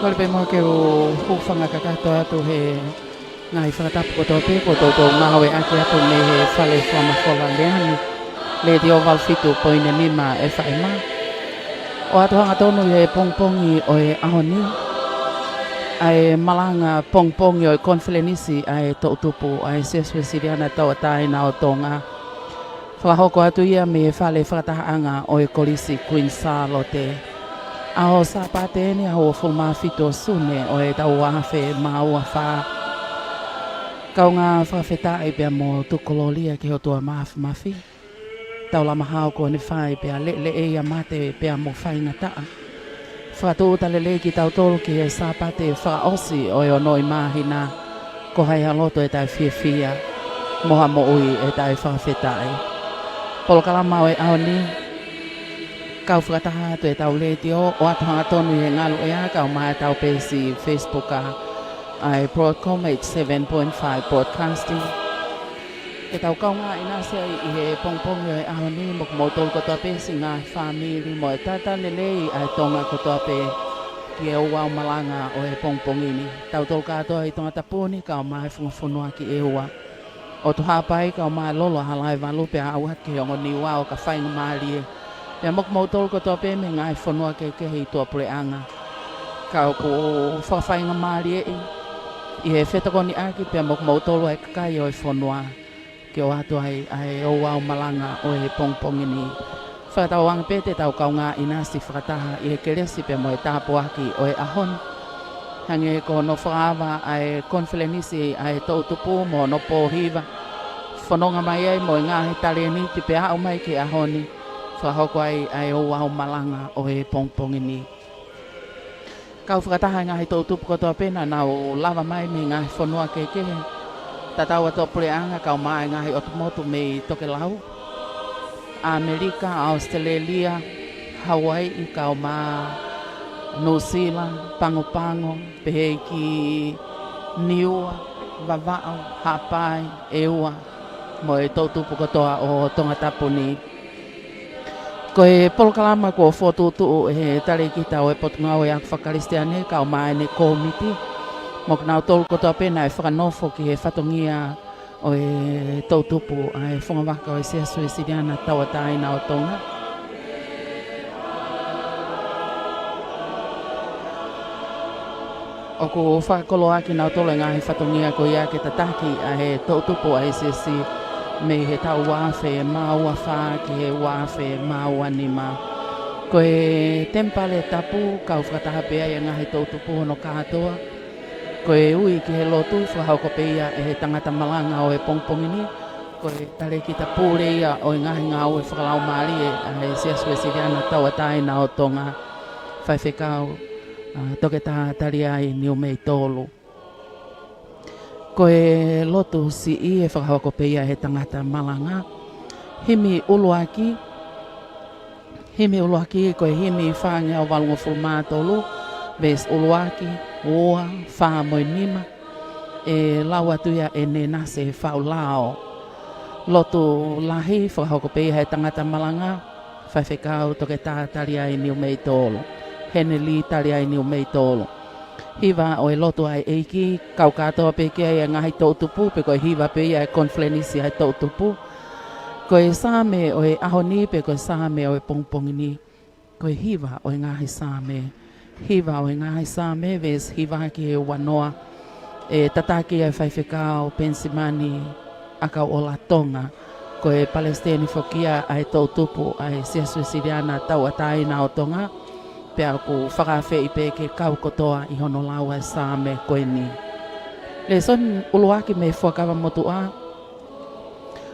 Kole pe mo ke o hufanga kakato atu he ngai whakatapu ko tō pe ko tō ngawe ake atu me he whale whama whala leani. Le te o walfitu poine nima e whaema. O atu hanga tonu he pongpongi o e ahoni. Ai malanga pongpongi o e konfelenisi ai tō tupu ai seswe siriana tau atai na o tonga. Whakahoko atu ia me whale whakatahaanga o e kolisi Queen Charlotte. Aho sa patene aho fulma fito sune o e tau wafe maua wha. Kaunga whawheta e pia mo tukololia ki hotua mafi. Tau la mahao ko ni whai pia le e ia mate pia mo whainga taa. Whakatūta le ki tau tolu ki e sa pate whakaosi o e onoi mahina. Ko hai haloto e tai fia moha mo ui e tai whawheta e. Polokalama o e aoni. Kau whakataha atu e tau leti o atu hanga tonu e ngalu e a kau mai tau pesi Facebook a ai Broadcom 7.5 Broadcasting. E tau kau ngā ina sea i he pongpongi o e ahoni mo kumotol kotoa pesi ngā whamiri mo e tata lelei ai tonga kotoa pe ki e ua o malanga o e pongpongi ni. Tau tol katoa i tonga tapuni kau mai whungafunua ki e ua. O tu hapai kau mai lolo halai walupe a au hake o ngoni wao ka whainga maari e. Pea mok mautol ko tō pēme ngai whanua ke hei tō pureanga. Kau ko whawhainga maari e i he whetakoni aki pea mok mautolo e kakai o e whanua. Ke o atu ai o wau malanga o e pongpongi ni. Whakatau ang pete tau kau ngā inasi whakataha i he keresi pea mo e tāpu aki o e ahon. Hange ko no whaawa ai konfelenisi ai tō tupu mo no pōhiva. Whanonga mai ai mo e ngā he tare ni ti pea au mai ke ahoni. Whahoko ai o wau malanga o e pongpongi ni. Kau whakataha ngā he tō tupu kotoa pena na o lava mai me ngā he whanua kekehe. Tatau ato pureanga kau mai ngā he otomotu me toke lau. Amerika, Australia, Hawaii i kau mā New Zealand, Pango, pehe ki Niua, Vavao, Hapai, Eua. Mo e tō tupu kotoa o tonga tapu ni. Ko e polokalama ko whotutu he tare kita o e potungau e ak whakaristeane kau mai ne komiti. Mok nau tolu kotoa pena e whakanofo ki he whatongia o e tautupu ai whangawaka o e seasu e siriana tawatai na o tonga. O ko whakakolo aki nau tolu e ngā he whatongia ko ia ke tataki a he tautupu a e seasi me he tau wafe maua wha ki he wafe maua nima. Ko e tempale tapu kau whakataha pea i ngā he tautupu hono kātoa. Ko e ui ki he lotu whahauko pea e he tangata malanga o e pongpongi ni. Ko e tare ki ta pūre ia o e ngahi ngā o e whakalau maari e he seasu e siriana tawatai na o tonga whaiwhekau toke tā tari ai niu mei tolu. Ko e lotu si i e whakahawako pea he tangata malanga. Himi uluaki ko e himi whāngia o walungo fulmātolu. Ves uluaki, ua, whāmoi nima. E lau atuia e ne nase whaulao. Lotu lahi whakahawako pea he tangata malanga. Whaiwhekau toke tā tari ai niu mei tolu. Hene li tari ai niu mei tolu. Hiva o e loto ai eiki, kau katoa peke ai ngahi tautupu, pe koe hiva pe ia e konflenisi ai tautupu. Koe same o e ahoni, pe koe same o e pongpongi ni. Koe hiva o e ngahi same. Hiva o e ngahi same, ves hiva ki e wanoa. E tataki ai whaiwhekau, pensimani, akau o la tonga. Koe palestini fokia ai tautupu, ai seasu siriana tau atai na o tonga. Pea ku whakawhi i peke kau kotoa i hono laua e sāme koe ni. Le son uluaki me whakawa motu a.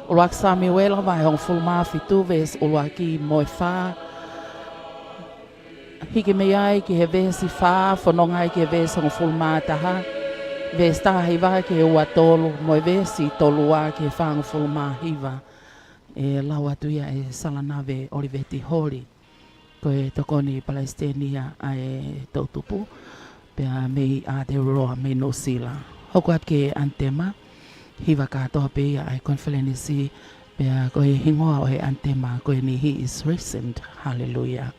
Uluaki sāme wela vai hong fulma fitu ves uluaki moe whā. Hiki me ai ki he vesi whā, whanongai ki he vesi hong fulma taha. Ves taha hiva ki he ua tolu, moe vesi tolua ki he whā hong fulma hiva. E lau atuia e Salanave Oliveti Hori. Ko e tokoni Palestina ai tautupu pea mei Aotearoa mei New Zealand. Hoko at ke antema hiva katoa pea ai konfelenisi pea ko e hingoa o e antema ko e ni he is recent. Hallelujah.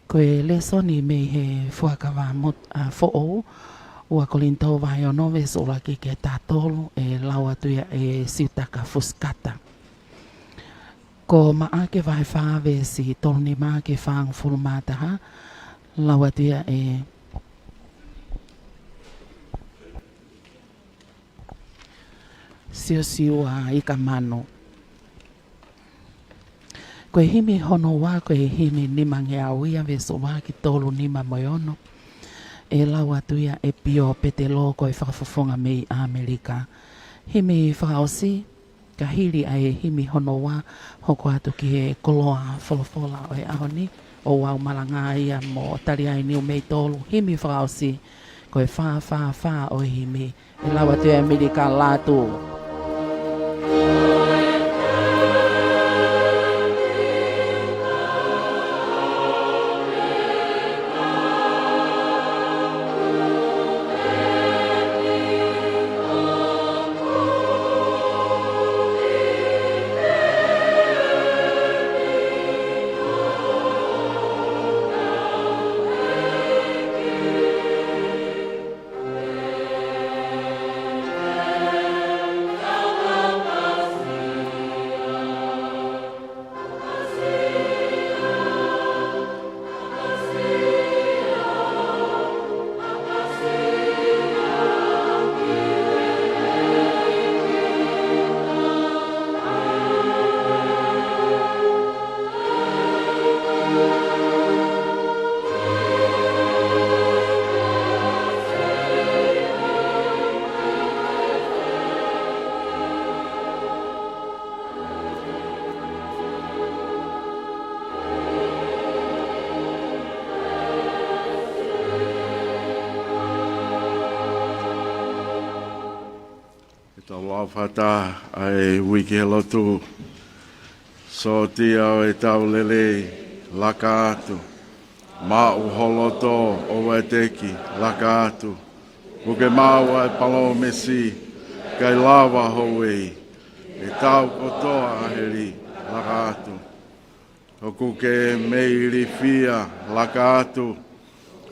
Ko e le soni me he fuakawa mot fo'o ua kolintou vai o nove sola ke tātolo e laua tuia e siutaka fuskata. Ko maa ke vai whawe si tolni maa ke whaang fulumataha laua tuia e siu a ika mano. Koe himi hono wā, koe himi nima nge awia veso wā ki tolu nima moiono. E laua tuia e pio pete lo koe whakafofonga mei Amerika. Himi whakaosi, ka hiri ai himi hono wā, hoko atu ki he koloa wholofola o e ahoni, o wau malanga ia mo tari ai niu mei tolu. Himi whakaosi, koe wha o himi. E laua tuia Amerika lātu. Whata ai wiki lotu so tia o e tau lele laka atu ma u holoto o e teki laka atu uke maua e palo mesi kai lava hoi e tau kotoa aheri laka atu o kuke mei rifia laka atu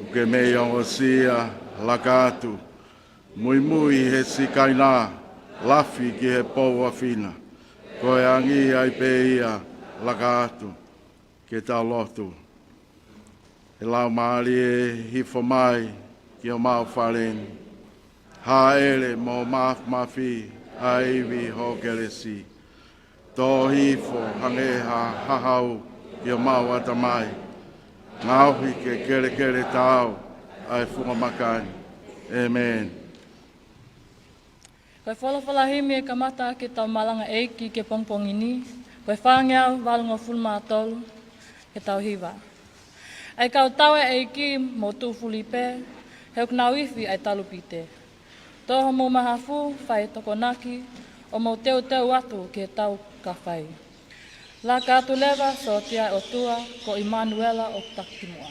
uke mei ongosia laka atu mui he sikaina lafi ki he poua fina, koe angi ai pe ia laka atu, ke tau lotu. E lau maari e hifo mai ki o mau whareni, ha ere mo mafi a iwi ho keresi. Tō hifo hange ha hahau ki o mau atamai, ngauhi ke kere tau ai funga makani. Amen. Koe whalawhala himi e kamata ke tau malanga eiki ke pongpongini, koe whangeau walunga fulma atolu ke tau hiwa. Ai kau taue eiki mo tū fulipe, heuk nau iwi ai talupite. Toho mo mahafu whai tokonaki, o mo teu atu ke tau ka whai. La ka atu lewa so tia o tua ko Immanuela o Takimua.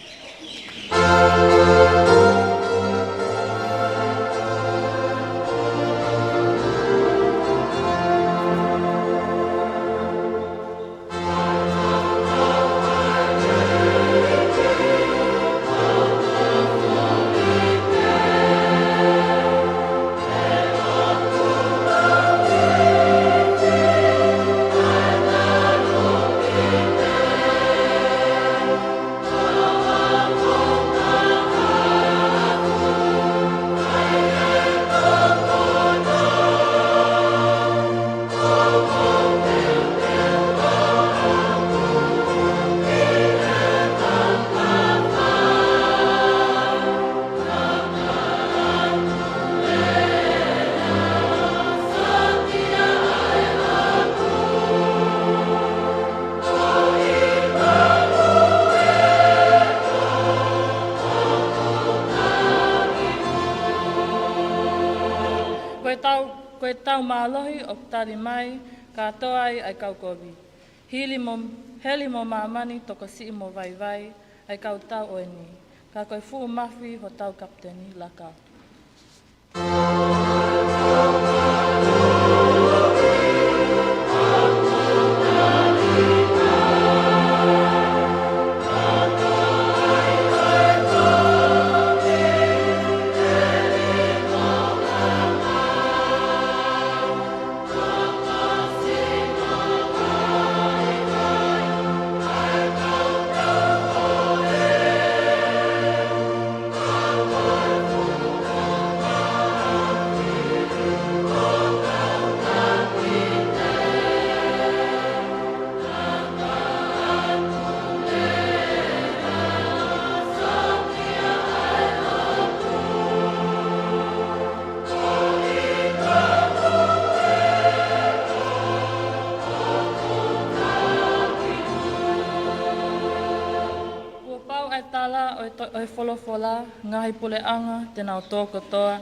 Koe tau mālohi o tari mai, ka toa ai kaukovi. Heli mo mamani toko si mo vai, ai kau tau oeni. Ka koe fuu mafi ho tau kapteni laka. ala oi wholofola, ngahi pule anga, te nao tōko toa.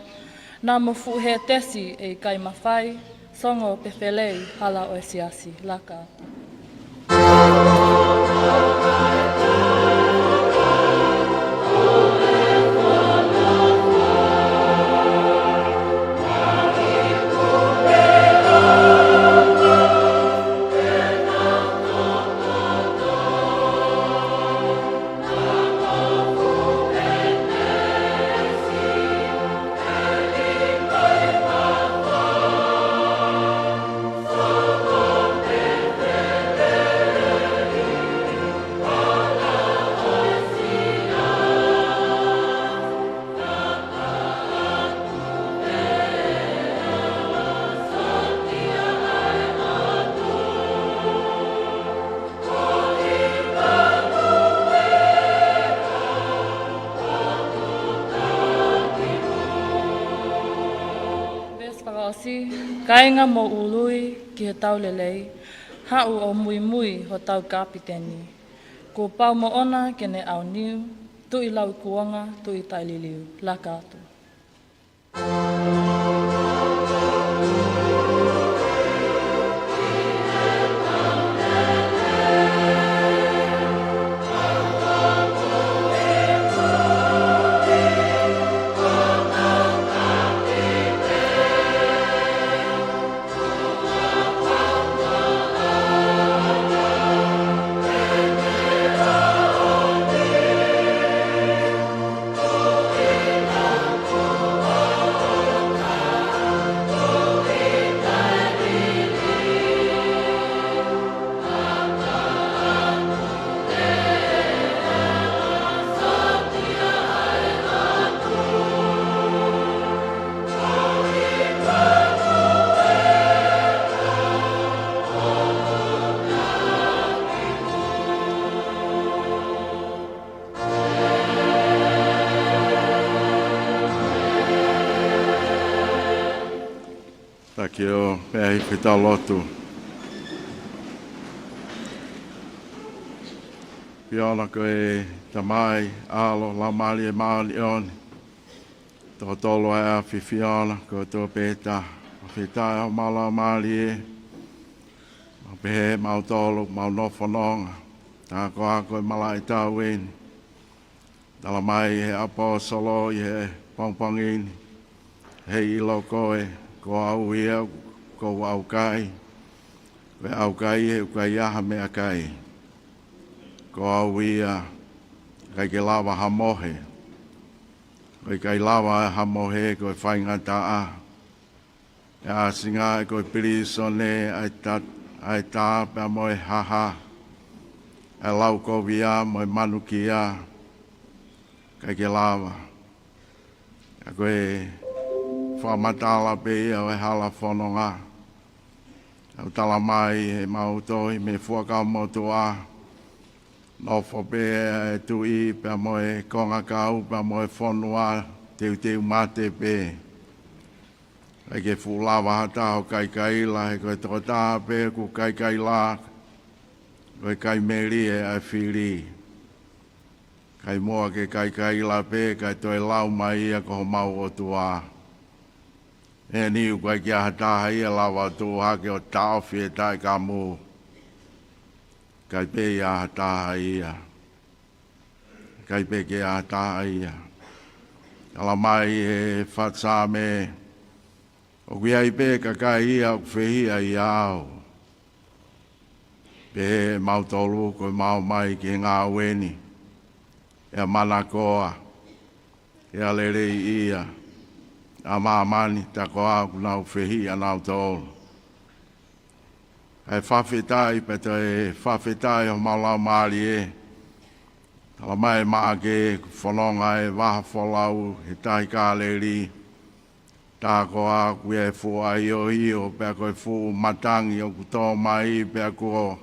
Nā mafu he tesi e kai mawhai, songo pewhelei hala oi siasi, laka. Kainga mo ului ki he tau lelei, hau o mui mui ho tau kapiteni. Ko pau mo ona ke ne au niu, tu i lau kuonga, tu i taililiu, laka atu. Taki o mea hi whita lotu. Piona koe tamai, alo, la mali e maali oni. Tō tolo e a whiwhiona, ko tō pēta. Whitai o mala maali e. Mau pehe, mau tolo, mau nofononga. Tā koa koe mala i tau eni. Tala mai he apo solo i he pongpongini. Hei ilo koe. Ko au ia, ko au kai. Koe au kai e ukai aha mea kai. Ko au ia, kai ke lawa hamohe. Koe kai lawa hamohe, koe whaingata a. E a singa e koe pirisone, ai tā pia moe haha. E lau kovia, moe manukia. Kai ke lawa. E koe whamatala pe ia o e hala whanonga. Au tala mai e mautoi me fuakau motua. No whape e tui pe moe konga kau pe moe whanua teu mate pe. E ke fulawa hata o kai kai la e koe toko tā pe ku kai kai la. Koe kai meri e ai whiri. Kai moa ke kai kai la pe kai toi lau mai ia ko mau o tua. E ni u kai kia hataha ia lawa tō hake o tāwhi e tai ka mō. Kai pe ia hataha ia. Kai pe kia hataha ia. Kala mai e whatsa me. O kia i pe ka kai ia o kwhehia i au. Pe mautolu koe mau mai ki ngā weni. E mana koa. E alerei ia. A mamani ta ko a kuna fehi ana tol ai fafetai pete fafetai o mala mali e ala mai ma ke fononga e va folau e tai ka leri ta ko a ku e fu ai o io pe ko fu matangi o to mai pe ko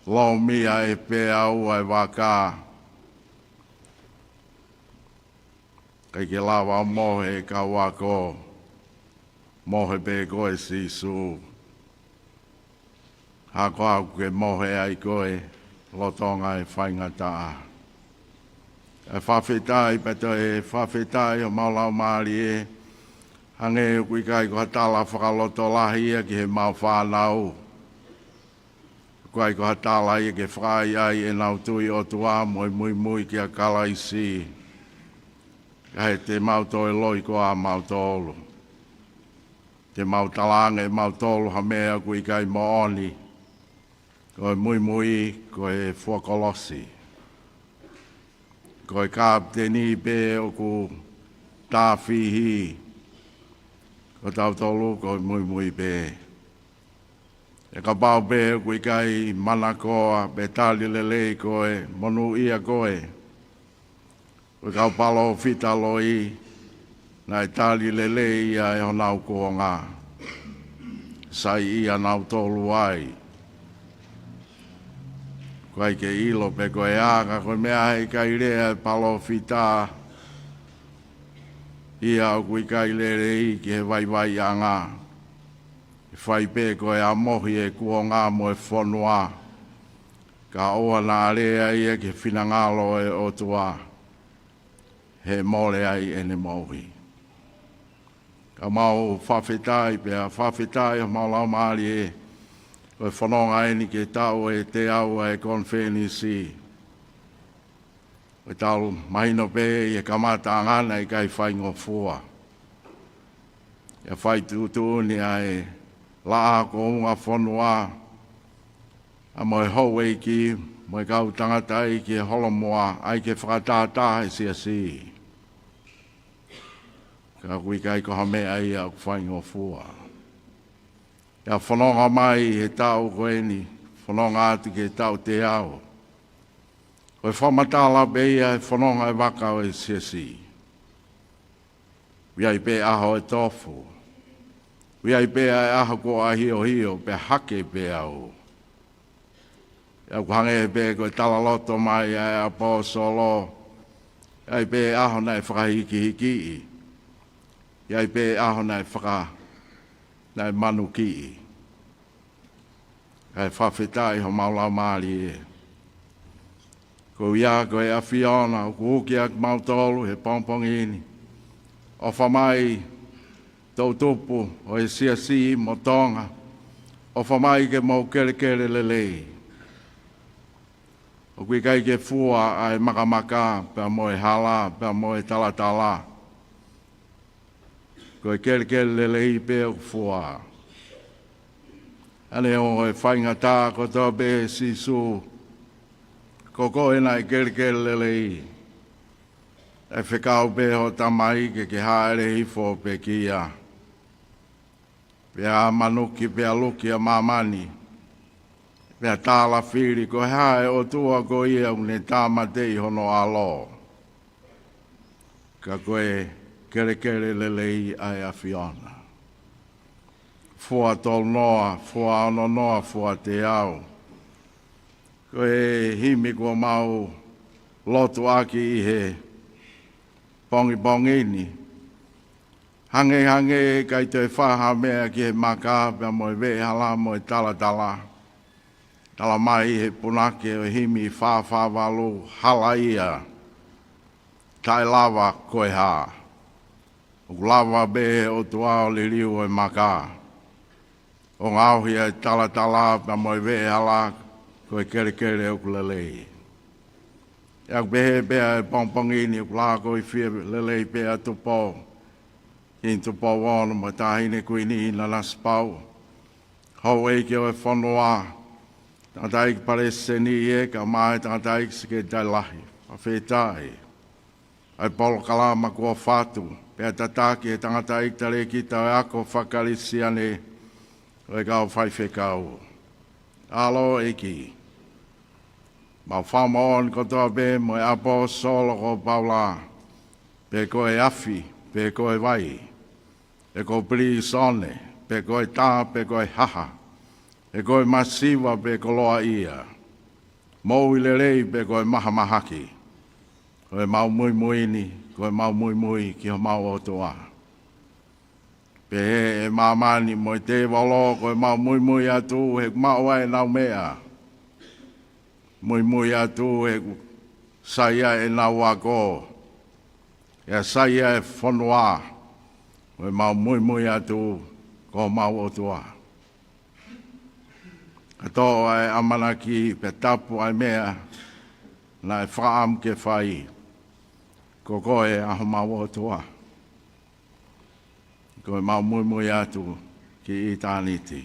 lo mia e pe au ai va ka kai ke lava mohe ka wako mohe pe koe si su ha ko au ke mohe ai koe lotonga e whaingata e whawhetai pato e whawhetai o maulau maari e hange kui kai ko hatala whakaloto lahi e ki he mau whanau. Kai ko hatala i ke whai ai e nau tui o tua moi mui mui ki a kala i si. Ka he te mau toi loi ko a mau tolu. Te mau talanga e mau tolu ha mea kui kai mooni. Ko e mui mui ko e fuakolosi. Ko e kapteni pe o ku tāwhihi. Ko tau tolu ko e mui mui pe. E ka pau pe kui kai mana koa pe tali lele ko e monu ia ko e. Ko kau palo fita loi na e tali lele ia e honau ko ngā. Sai ia nau tolu ai. Ko ai ke ilo pe ko e aka ko mea hei kai rea e palo fita. Ia o kui kai lere i ki he vai vai a ngā. Whai pē ko e a mohi e kua ngā mo e whanua. Ka oa nā rea ia ki whinangalo e o tua. He mole ai ene mohi. Ka mau whawhetai pēa, whawhetai o mau lau maari e. Ko e whanonga eni ke tau e te au e konwheni si. Ko e tau mahino pē e kamata angana i kai whaingo fua. Ia whai tūtūni ai la ko unga whanua a moe hou e ki moe kau tangata i ki holomoa ai ke whakatātā e sia si. Ka kui kai ko hame ai a whaingo fua. Ia whanonga mai he tau koeni, whanonga atu ke tau te ao. Ko e whamatala pe ia e whanonga e wakau e sia si. Ia i pe aho e tofu. Wia i pēa e aha ko a hio hio, pe hake pēa o. Ia kuhange e pēa ko e talaloto mai e a pō solo. Ia i pēa aho nei whakahiki hiki i. Ia i pēa aho nei nei manu ki i. Ia i whawhetai ho maulau maari e. Ko ia ko e a Fiona, ko uki ak mautolu he pongpongini. O whamai tau tupu o e sia si mo tonga, o whamai ke mau kere kere lelei. O kui kai ke fua ai makamaka, pia mo e hala, pia mo e talatala. Ko e kere kere lelei pe o fua. Ane o e whainga tā ko tō pe si su, ko ko e nai kere kere lelei. E whekau pe ho tamai ke haere hifo pe kia. Pea manuki, pea luki a mamani. Pea tāla whiri, ko hae o tua ko ia une tāmatei hono alo. Ka koe kere kere lelei ai a Fiona. Fua tol noa, fua ono noa, fua te au. Koe himi ko mau lotu aki i he pongi pongini. Hange hange kai te whaha mea ki he maka pia mo e vehala mo e tala. Tala mai he punake o himi whawalu hala ia. Tai lava koe ha. O lava be o tua o li riu e maka. O ngauhi e tala pia mo e vehala koe kere kere o kulelei. Iak behe bea e pongpongini o kula koe whia lelei bea tupo. Into pawana mo tahine kuini ina las pau. Hau e ke o e whanua. Tātai ki pare seni e ka mai tātai ki sike tai lahi. A whetai. Ai polo kalama kua whatu. Pea tataki e tangatai ki tare ki tau ako whakarisiane. O e kau whai whekau. Alo e ki. Mau whamaon kotoa be mo e apo solo ko paula. Pe ko e afi. Pe ko e vai. E ko pili sone, pe koe tā, pe koe haha. E koe masiwa, pe ko loa ia. Mou i lerei, pe koe maha mahaki. Koe mau mui muini, koe mau mui mui ki ho mau o toa. Pe he e mamani mo i te walo, koe mau mui mui atu, he mau ai nau mea. Mui mui atu, he saia e nā wako, e saia e whanua, o mau mui mui atu, ko mau o tua. Katoa ai amanaki pe tapu ai mea, na e whaam ke whai, ko koe aho mau o tua. Ko mau mui mui atu ki i tāniti.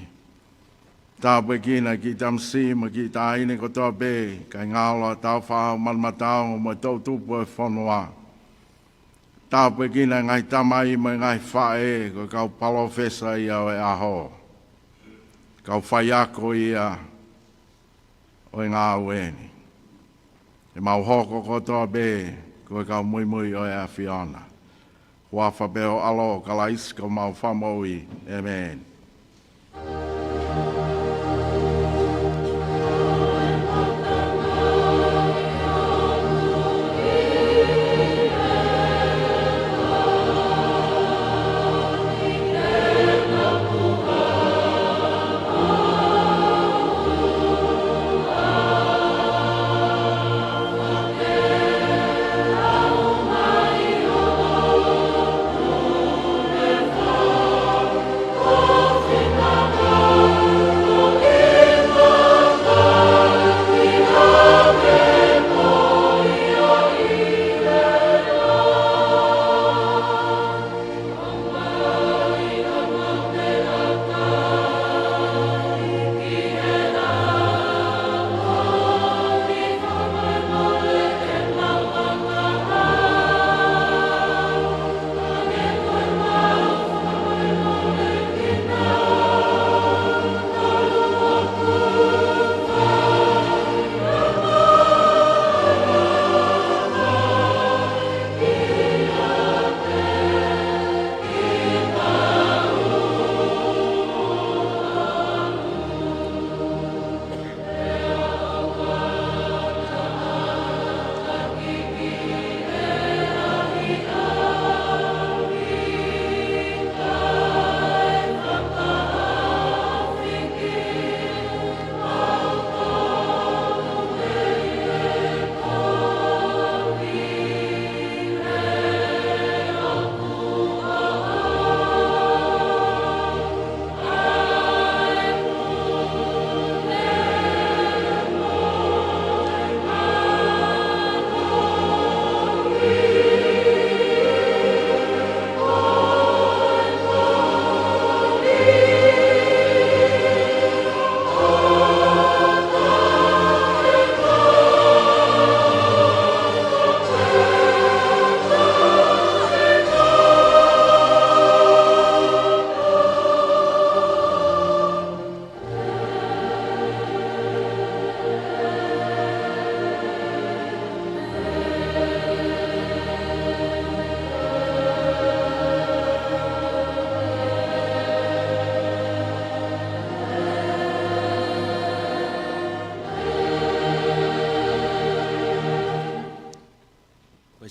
Tāpue kina ki tamsi ma ki tāine ko toa be, kai ngālo tau whao manmatau mo tau tupu e whanua. Tāpue kina ngai tamai ma ngai whae, ko kau palo whesa ia o e aho. Kau whaiako ia o e ngā ueni. E mau hoko ko toa be, ko kau mui mui o e a Fiona. Hua whapeo alo kalais ko mau whamoui. Amen.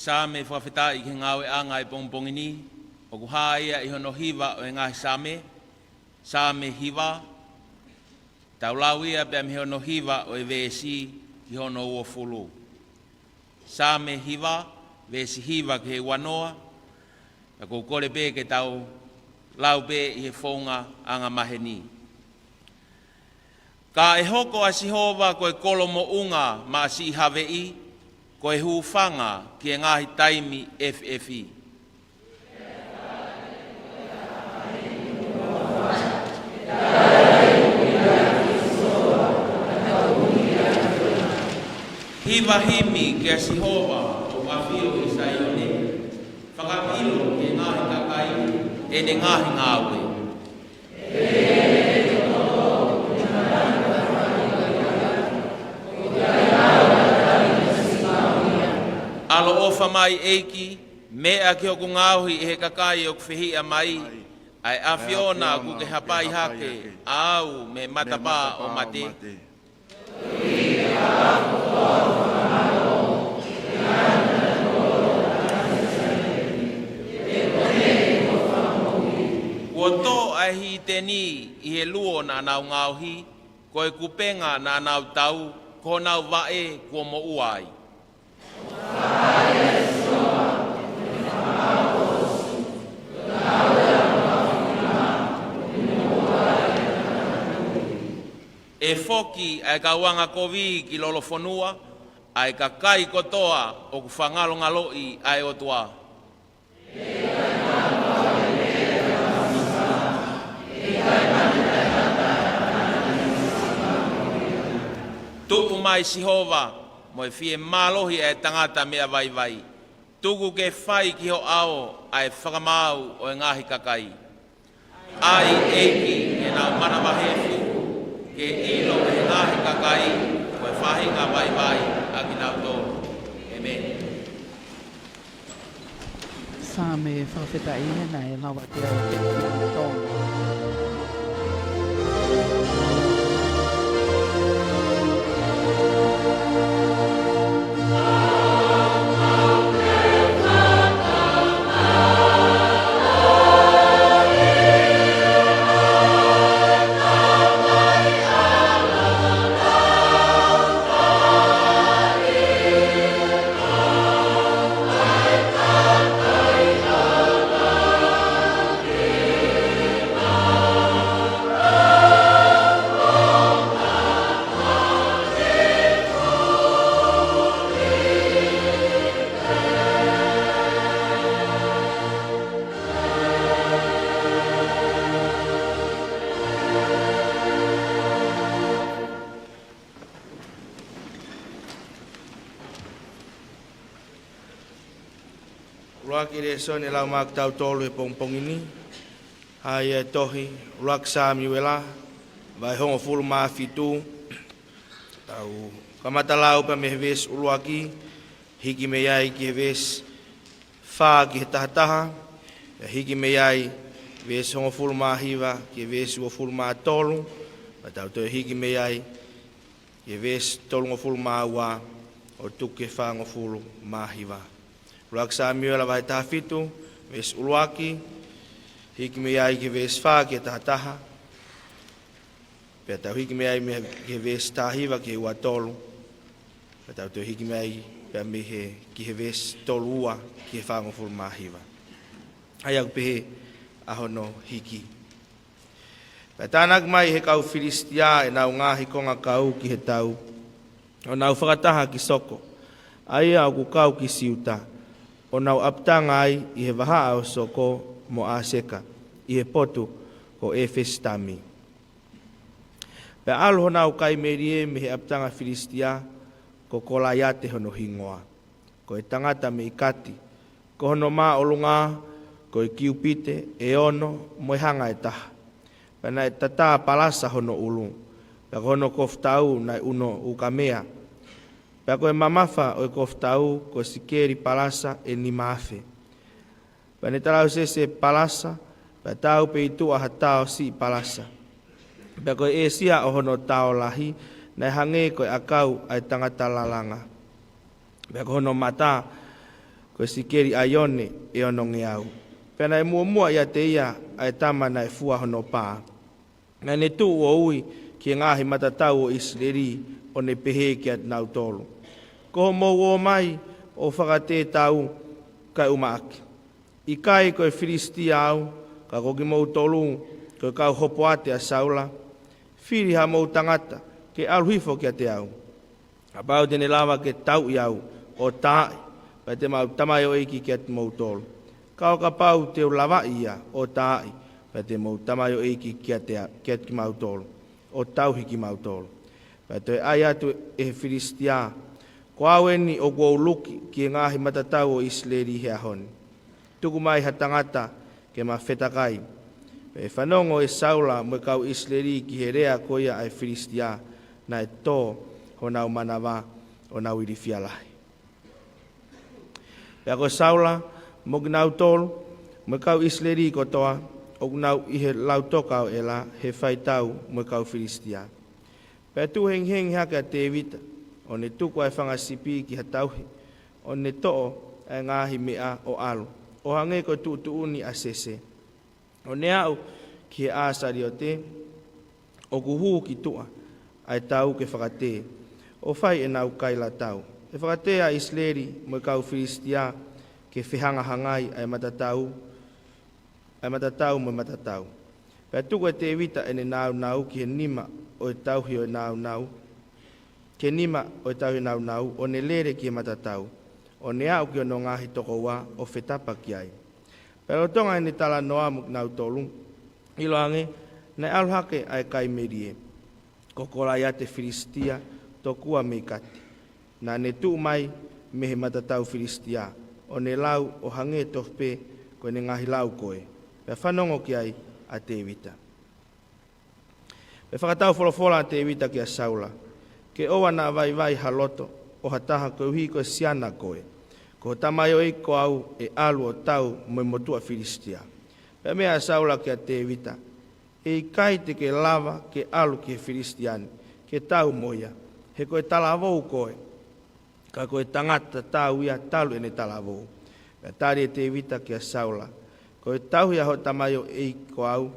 Sa me whawhita i ke ngāwe anga i pongpongini, o kuha ia i hono hiwa o e ngahi sa me hiwa, tau lau ia pe me hono hiwa o e vesi i hono ua fulu. Sa me hiwa, vesi hiwa ke he wanoa, a ko kore pe ke tau lau pe i he whaunga anga maheni. Ka e hoko a Sihova ko e kolomo unga ma si Havei, ko e huwhanga ki e ngahi taimi FFI. Hiwa himi ki a Sihova o wawhio i Saione, whakapilo ki e ngahi kakai e ne ngahi ngāwe. Alo ofa mai eiki, mea ki oku ngauhi e he kakai o kwhihia mai, ai a Fiona ku ke hapai hake, au me matapa o mate. Kua tō ahi teni i he luo na nau ngauhi, ko e kupenga na nau tau, ko nau vae kua mo uai. e foki ai ka wanga kovi ki lolo fonua, ai ka kai kotoa o ku whangalo ngaloi ai o tua. Tuku mai Sihova, mo e fie malohi e tangata mea vai vai. Tuku ke whai ki ho ao ai whakamau o e ngahi kakai. Ai eiki e nau mana wahefu, ke ilo e ngahi kakai, o e whahinga vai vai a ki nau tō. Amen. Sa me whawhetai hena e lawa te au te ki tōna. Ruak ire son e lau mak tau tolu e pongpong ini. Hai e tohi, ruak sa miwela, vai hongo fulu maa fitu. Tau kamata lau pa me heves uluaki, hiki me iai ki heves wha ki he tahataha, hiki me iai ves hongo fulu maa hiva, ki heves ua fulu maa tolu, tau toi hiki me iai, ki heves tolu ngo fulu maa ua, o tuke wha ngo fulu maa hiva. Ruak sa miwela vai tahafitu, ves uluaki, hiki me iai ki ves wha ki tahataha, pea tau hiki me ai me ki ves tahiva ki ua tolu, pea tau tau hiki me ai pea me he ki he ves tolu ua ki he whango fulu mahiva. Ai au pehe ahono hiki. Pea tānak mai he kau Filistia e nau ngahi konga kau ki he tau, o nau whakataha ki soko, ai au ku kau ki siuta, o nau aptanga ai i he waha au soko mo Aseka, i he potu ko Efes tami. Pe alo nau kai merie me he aptanga Filistia ko kolayate hono hingoa, ko e tangata me ikati, ko hono maa olunga, ko e kiupite, e ono, mo e hanga e taha. Pe na e tata palasa hono ulu, pe ko hono koftau na uno ukamea, pe ko e mamafa o e koftau ko sikeri palasa e ni maafe. Pe ne talau sese palasa, pe tau pe itu ahatao si palasa. Pe ko e sia o hono tao lahi, na hange ko e akau ai tangata lalanga. Pe ko hono mata ko e sikeri aione e ono ngeau. Pe na e mua ia te ia ai tama na e fua hono paa. Na ne tu o ui ki ngahi matatau o Isleri o ne pehe ki at nau tolu. Ko mo o mai o whakate tau kai umaaki. I kai ko e Filistia au, ka koki mou tolu, ko e kau hopo ate a Saula, whiri ha mou tangata, ke aluhifo ki a te au. A pau tene lawa ke tau i au, o tae, pa te mau tamai o eiki ki a te mou tolu. Kau ka pau te lawa ia, o tae, pa te mou tamai o eiki ki a te mau tolu, o tauhi ki mau tolu. Pa te ai atu e Filistia, ko aweni o kua uluki ki ngahi matatau o Isleri he ahoni. Tuku mai hatangata ke ma whetakai. E whanongo e Saula mo kau Isleri ki he rea koia ai Filistia na e tō ho nau manawa o nau iri fialahi. Pea ko Saula mo gnau tolu mo kau Isleri ko toa o gnau i he lautokau e la he whaitau mo kau Filistia. Pea tu heng haka te evita o ne tuku ai whangasipi ki hatauhi o ne to'o e ngahi mea o alu. O hange ko tuuni a sese. O ne au ki he asari o te, o kuhu ki tua, ai tau ke whakate, o whai e nau kaila tau. E whakate a Isleri mo kau Filistia ke whihanga hangai ai matatau mo matatau. Pea tuku e te vita ene nau ki he nima o e tauhi o e nau. Ke nima o e tauhi nau o ne lere ki he matatau. O ne au ki o no ngahi toko wā o whetapa ki ai. Pea o tonga ene tala noa muk nau tolu. Ilo ange, nei aluhake ai kai merie. Kokola ia te Filistia tokua mei kati. Na ne tu mai me he matatau Filistia. O ne lau o hange tohpe ko ne ngahi lau koe. Pea whanongo ki ai a te vita. Pea whakatau wholofola a te vita ki a Saula. Ke owa na vai haloto o hataha ko uhi ko siana koe. Ko tamai o iko au e alu o tau mo motua Filistia. Pea mea Saula ki a te vita. E kai te ke lava ke alu ki he Filistiani. Ke tau moia. He koe talavou koe. Ka koe tangata tau ia talu ene talavou. Pea tari e te vita ki a Saula. Koe tau ia ho tamai o iko au.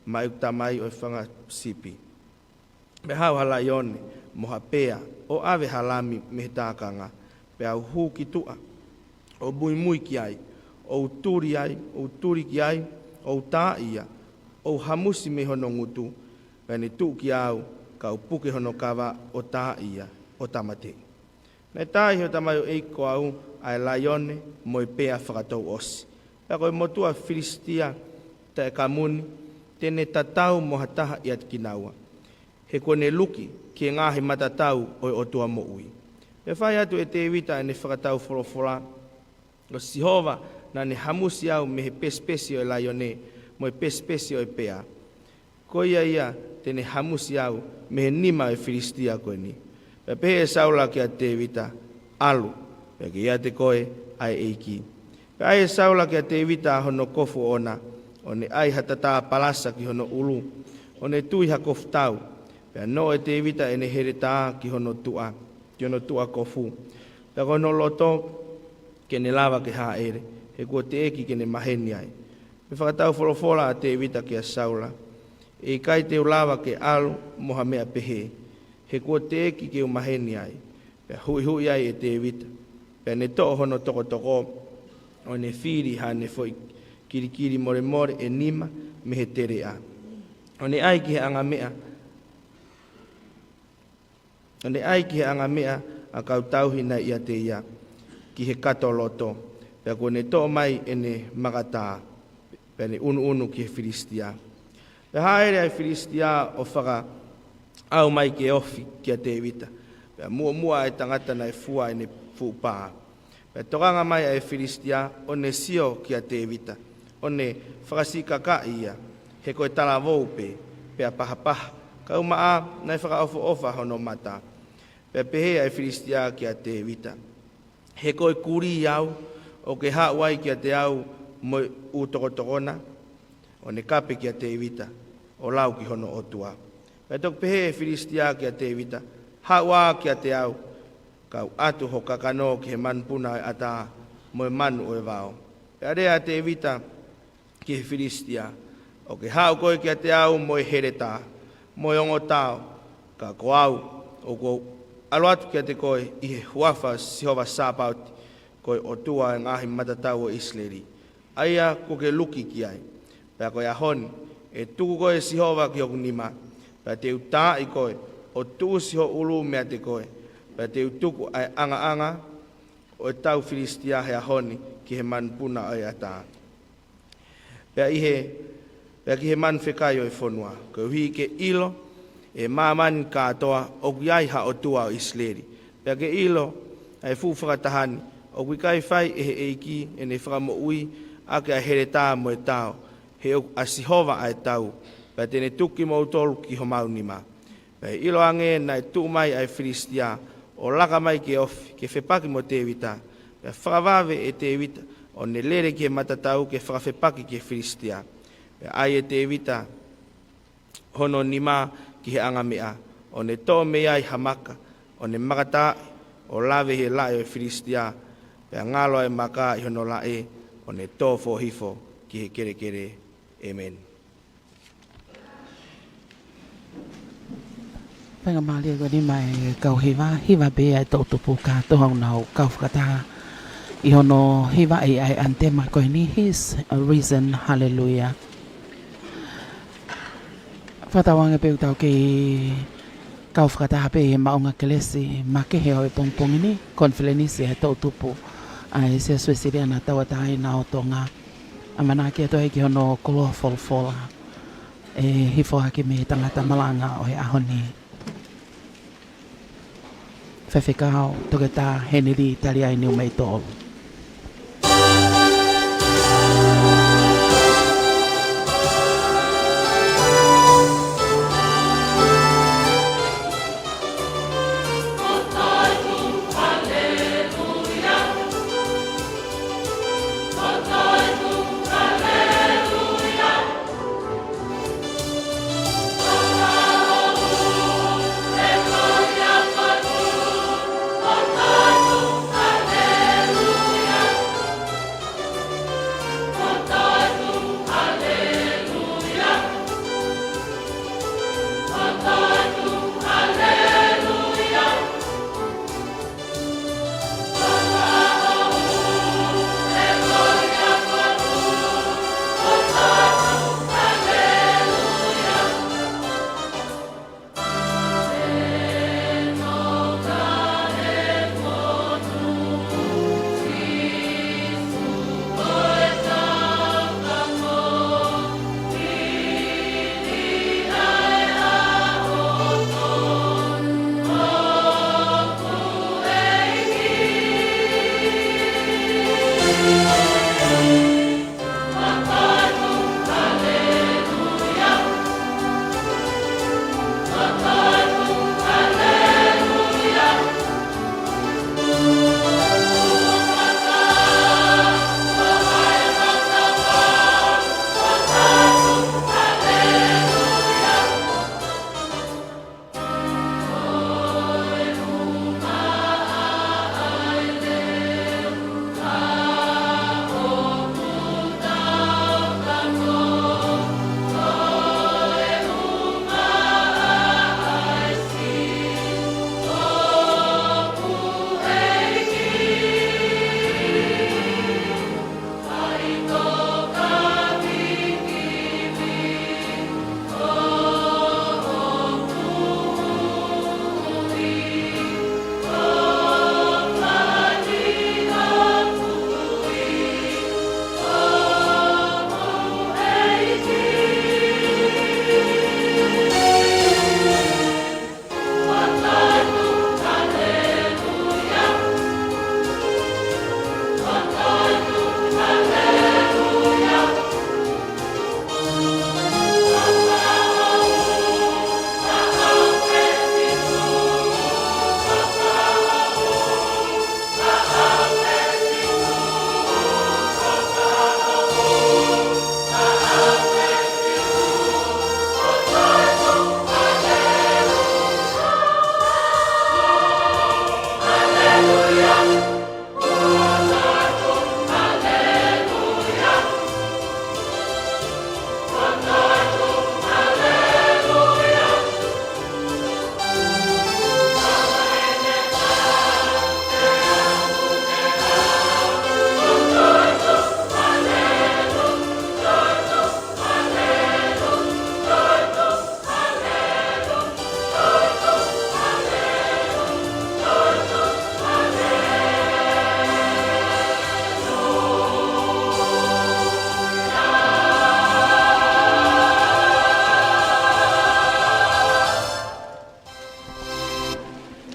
Mai tamai o whanga sipi. Me hau hala ione. Moha pea o ave halami me tākanga. Pea au hu ki tua. O mui ki ai. O turi ai. O turi ki ai. O tā ia. O hamusi me hono ngutu. Pea ni tu ki au. Ka upuke hono kawa o tā ia. O tamate. Nei tāhi o tamai o eiko au. Ai laione moi pea whakatou osi. Pea koe motua Filistia. Te kamuni. Tene tatau moha taha iat kinaua. He kone luki. Ki ngahi matatau o otua mo ui. Me whai atu e te vita e ne whakatau wholofola. O Sihova na ne hamusi au me he pespesi o e laione, mo e pespesi o e pea. Ko ia te ne hamusi au me he nima e Filistia koe ni. Pe pehe e Saula ki a te vita, alu, pe ki ia te koe ai eiki. Pe ai e Saula ki a te vita hono kofu ona, o ne ai hatata palasa ki hono ulu, o ne tui hakofu tau. Pea no e te vita e ne here tā ki hono tua kofu. Pea kono loto ke ne lava ke haa ere. He kua te eki ke ne maheni ai. Me whakatau wholofola a te vita ki a Saula. E kai te lava ke alu moha mea pehe. He kua te eki ke u maheni ai. Pea hui ai e te vita. Pea ne to'o hono toko o ne whiri ha ne foi kirikiri more e nima me he tere a. O ne ai ki he anga mea. Ane ai ki he anga mea a kau tauhi na ia te ia ki he kato loto. Pea kone tō mai e ne magata. Pea ne unu ki he Filistia. Pea haere ai Filistia o whaka au mai ke ofi ki a te vita. Pea mua e tangata na e fua e ne fupaa. Pea tokanga mai ai Filistia o ne sio ki a te vita. O ne whakasika ka ia. He koe tala voupe. Pea paha. Kau maa nai whakaofa hono mata. Pea pehe ai Filistia ki a te vita. He koe kuri au, o ke hawai ki a te au mo u tokotokona, o ne kape ki a te vita, o lau ki hono otua. Pea tok pehe ai Filistia ki a te vita, hawa ki a te au, kau atu ho kakano ki he manpuna e ata mo e manu o e vao. Pea rea te vita ki he Filistia, o ke hau koe ki a te au mo e hereta, mo e ongo tau, ka ko au, o ko alo atu ki a te koe i he huafa Sihova sāpauti, koe o tua e ngahi matatau o Isleri. Aia ko ke luki ki ai. Pea koe ahoni, e tuku koe Sihova ki hoku nima. Pea te utaa i koe, o tuku siho ulu mea te koe. Pea te utuku ai anga, o e tau Filistia he ahoni ki he manpuna ai ata. Pea ki he man whekai o e whonua. Koe hui ke ilo, e mamani katoa o kiai ha o tua o Isleri. Pea ke ilo ai fu whakatahani o kai whai e he eiki e ne whakamo ui ake a here tā mo e tau he a Sihova ai tau pea tene tuki mo utolu ki ho maunima. Pea ilo ange na e tu mai ai Filistia o laka mai ke ofi ke whepaki mo te vita. Pea whakawave e te vita o ne lere ki he matatau ke whakawhepaki ki he Filistia. Pea ai e te vita hono nima ki he anga mea, o ne tō mea i hamaka, o ne makata, o lawe he lae o Filistia, pea ngalo e maka i hono lae, o ne tō hifo ki he kere. Amen. Pega malia ko ni mai kau hiva be ai tō tupu ka tohau nau kau whakata i hono hiva ai ante ma koe ni his a reason, hallelujah. Whatawanga peu tau ke kau whakatahape he maunga kelesi ma ke heo e pongpongi ni konfilenisi he tau tupu ai se suesiri ana tawatai na o tonga amana ke to ki hono kolo folfola e hifo haki me tangata malanga o he ahoni fefekao togeta heniri taliai ni umei tolu.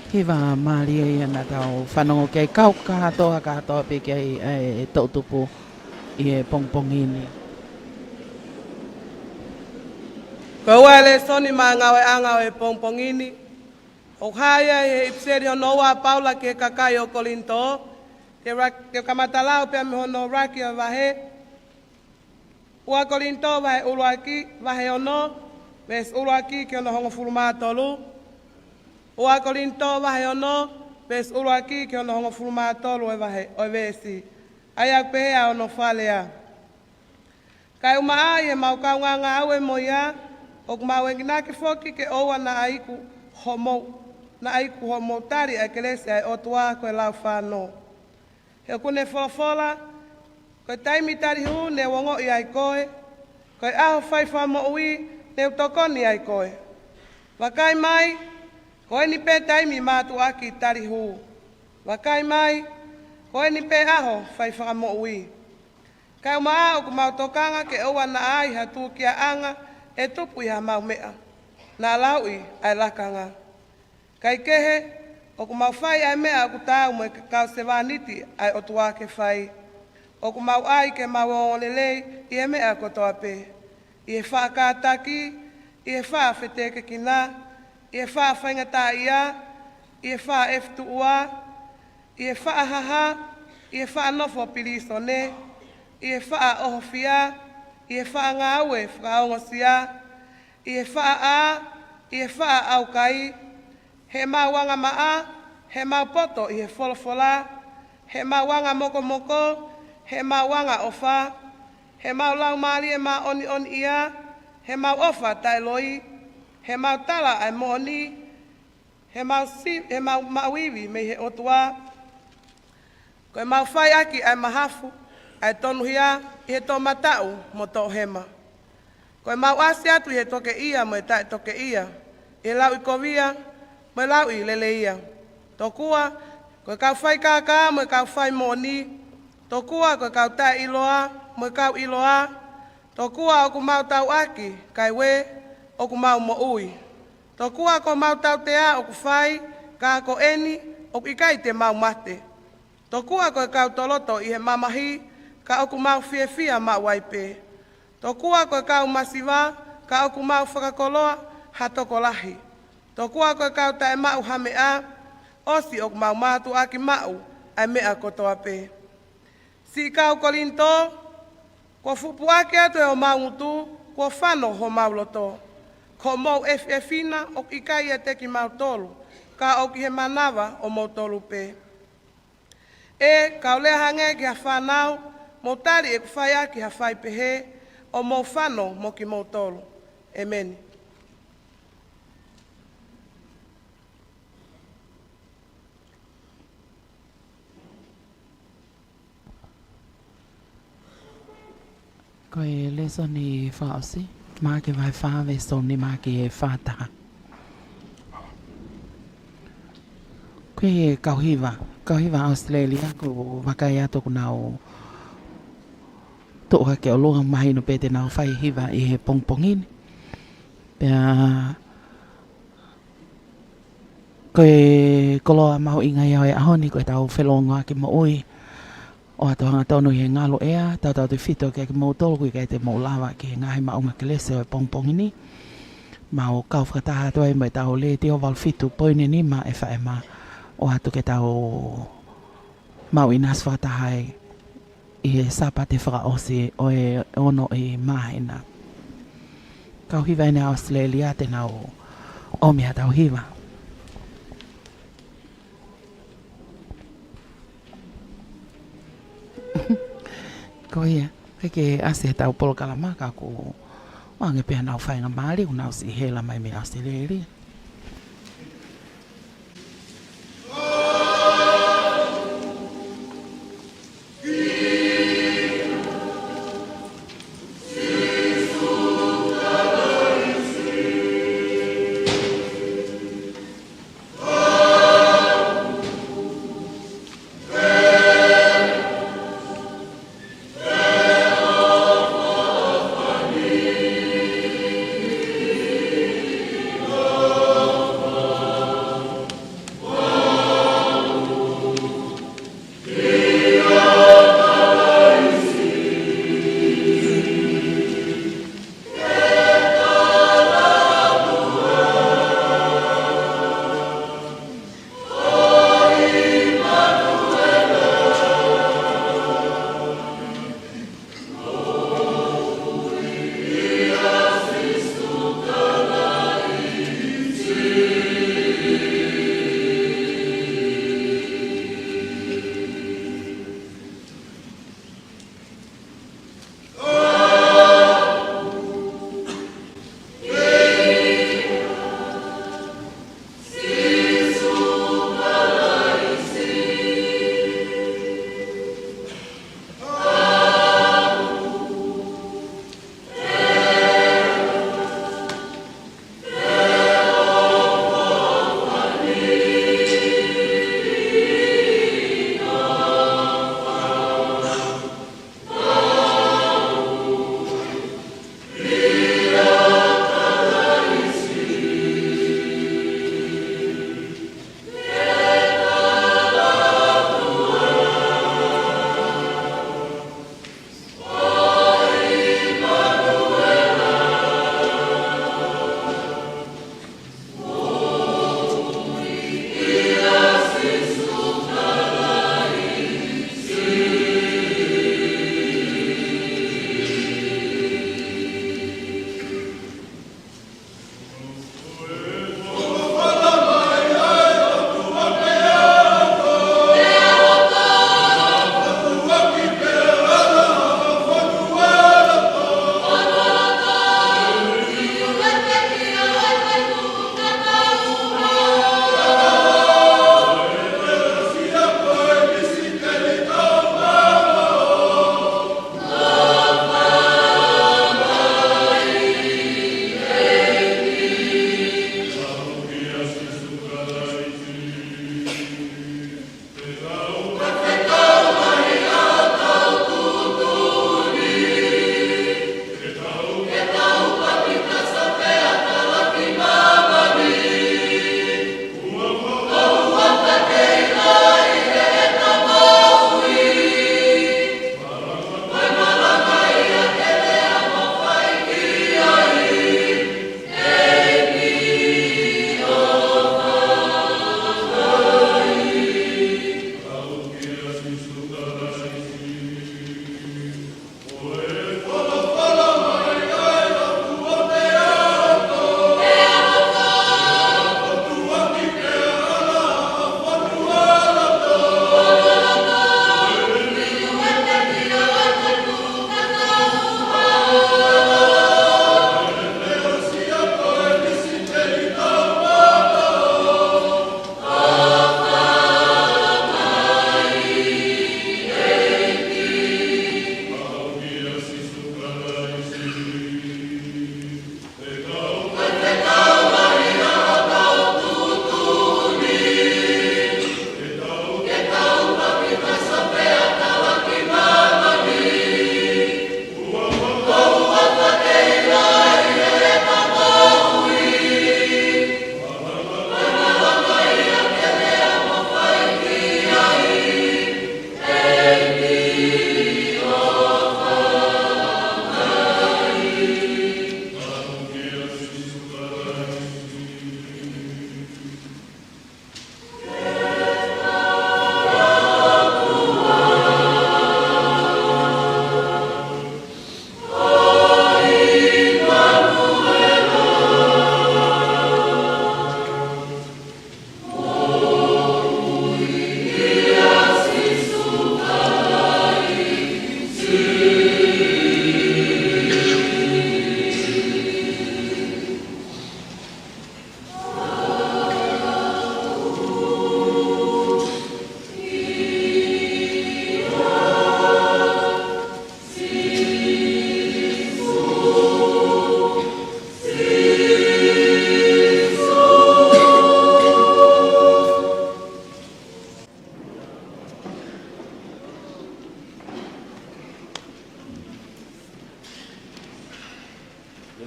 Hiva Maria ia tau whanongo kei kau katoa pe kei e tautupu i e pongpongini. Kaua le soni ma ngawe angawe pongpongini. O haya e ipseri honoa Paula ke kakai o Kolinto. Ke kamatalao pe me hono raki o vahe. Ua Kolinto vahe uluaki vahe ono. Ves uluaki ke ono hongo fulma tolu. Ua Kolinto vahe ono. Ves uluaki ke ono hongo fulma tolu e vahe o vesi. Ayak pehea ono falea. Kai umaa e mau kaunganga awe moia. Ok mawe nginaki foki ke owa na aiku homo tari a kelese o tua ko la fano. He kune fola ko taimi tari hu ne wongo i ai koe. Ko aho fai fa mo ui teu tokoni ai koe. Wakai mai, koe ni pe taimi mātu aki tari hū. Wakai mai, koe ni pe aho whai whakamo ui. Kai maa o ku mau tokanga ke owa na ai hatu kia anga e tupu iha mau mea. Na laui ai lakanga. Kai kehe, o ku mau whai ai mea ku tāu mo ke kau se wāniti ai o tuā ke whai. O ku mau ai ke mau o lelei i e mea kotoa pe. I e wha kātaki, i e wha wheteke kina, i e wha whaingata ia, i e wha eftu ua, i e wha haha, i e wha nofo piriso ne, i e wha ohofia, i e wha ngā ue whakaongosia, i e wha a, i e wha aukai, he mau wanga maa, he mau poto i he wholofola, he mau wanga moko moko, he mau wanga ofa, he mau lau maari e mau oni oni ia, he mau ofa tai loi, he mau tala ai mooni, he mau mauiwi me he otua, koe mau whai aki ai mahafu, ai tonu hia i he tō matau mo tō hema. Koe mau asi atu i he toke ia mo e tae toke ia, i lau i kovia, mo e lau i lele ia. Tokua, koe kau whai kākā mo e kau whai moni, tokua koe kau tae iloa mo e kau iloa, tokua o ku mau tau aki, kai we, o ku mau mo ui. Tokua ko mau tau tea o ku whai, ka ko eni, o ku ikai te mau mate. Tokua koe kau toloto i he mamahi, ka o ku mau fia mau waipe. Tokua koe kau masiwa, ka o ku mau whakakoloa, hatoko lahi. Tokua koe kau tae mau hamea, osi o ku mau mātu aki mau, ai mea kotoa pe. Si kau kolinto, ko fupu ake atu e o maungutu, ko whano ho mauloto. Ko mau efina o ikai e teki mau tolu, ka o ki he manawa o mau tolu pe. E kau lea hange ki ha whanau, mo tari e ku whai aki ha whai pehe, o mau whano mo ki mau tolu. Amen. Koe leso ni whaosi, maa ke vai whawe so ni maa ke e whātaha. Koe kauhiwa Australia ko wakai ato ku nao toa ke o longa mahi no pete nao whai hiwa i he pongpongini. Pea koe koloa maho inga iau e ahoni koe tau whelonga ke mo ui. O ato hanga tonu he ngalo ea, tau te whito ke mo tolu kui kai te mo lawa ke ngahi maunga ke lese o e pongpongini. Ma o kau whakataha atoa e mai tau le te o wal whitu poine ni ma e whae ma. O atu ke tau mau inas whakataha i he sapa te whakaosi o e ono i mahina. Kau hiwa ina Australia te nau o mea tau hiwa. Ko ia, ke ase tau polo kalamaka ko wange pia nau whainga maari o nau si hela mai me Australia. Oh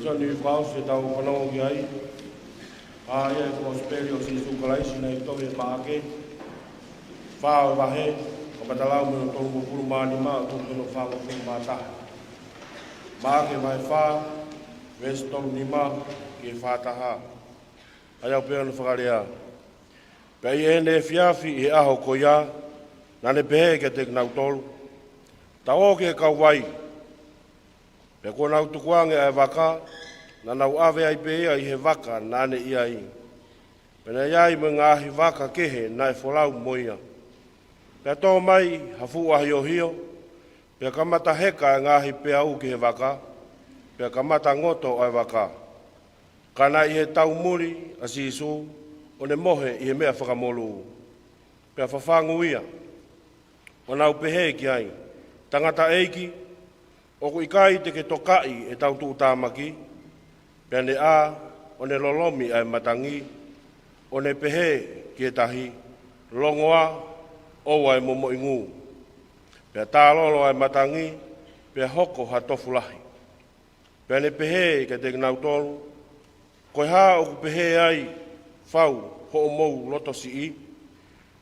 soni whao se tau whanau ki ai. Ia e prosperi o si sukalaisi nei tohi e maake. Whao e wahe, o matalau me o tolu mokuru maani maa o tolu no whao o whao mātaha. Maake mai wha, vesi tolu ni maa ki e whātaha. Ai au pēo no whakarea. Pei e ne fiafi e aho ko ia, nane pehe ke te knau tolu. Ta o ke kau wai. Pe ko nau tukuange ai waka, na nau ave ai pea i he waka nane ia i. Pena iai me ngāhi waka kehe na e wholau moia. Pea tō mai hafu ahi o hio, pea kamata heka e ngāhi pea u ke he waka, pea kamata ngoto ai waka. Kana i he tau muri a sisu, o ne mohe i he mea whakamolu. Pea whawhangu ia, o nau pehe ki ai, tangata eiki, o ku ikai te ke tokai e tau tuu tāmaki, pea ne a, o ne lolomi ai matangi, o ne pehe ki e tahi, longoa, o ai momo ingu. Pea tā lolo ai matangi, pea hoko ha tofulahi. Pea ne pehe ke te gnau tolu, koe hā o ku pehe ai, whau, ho o mou loto si i,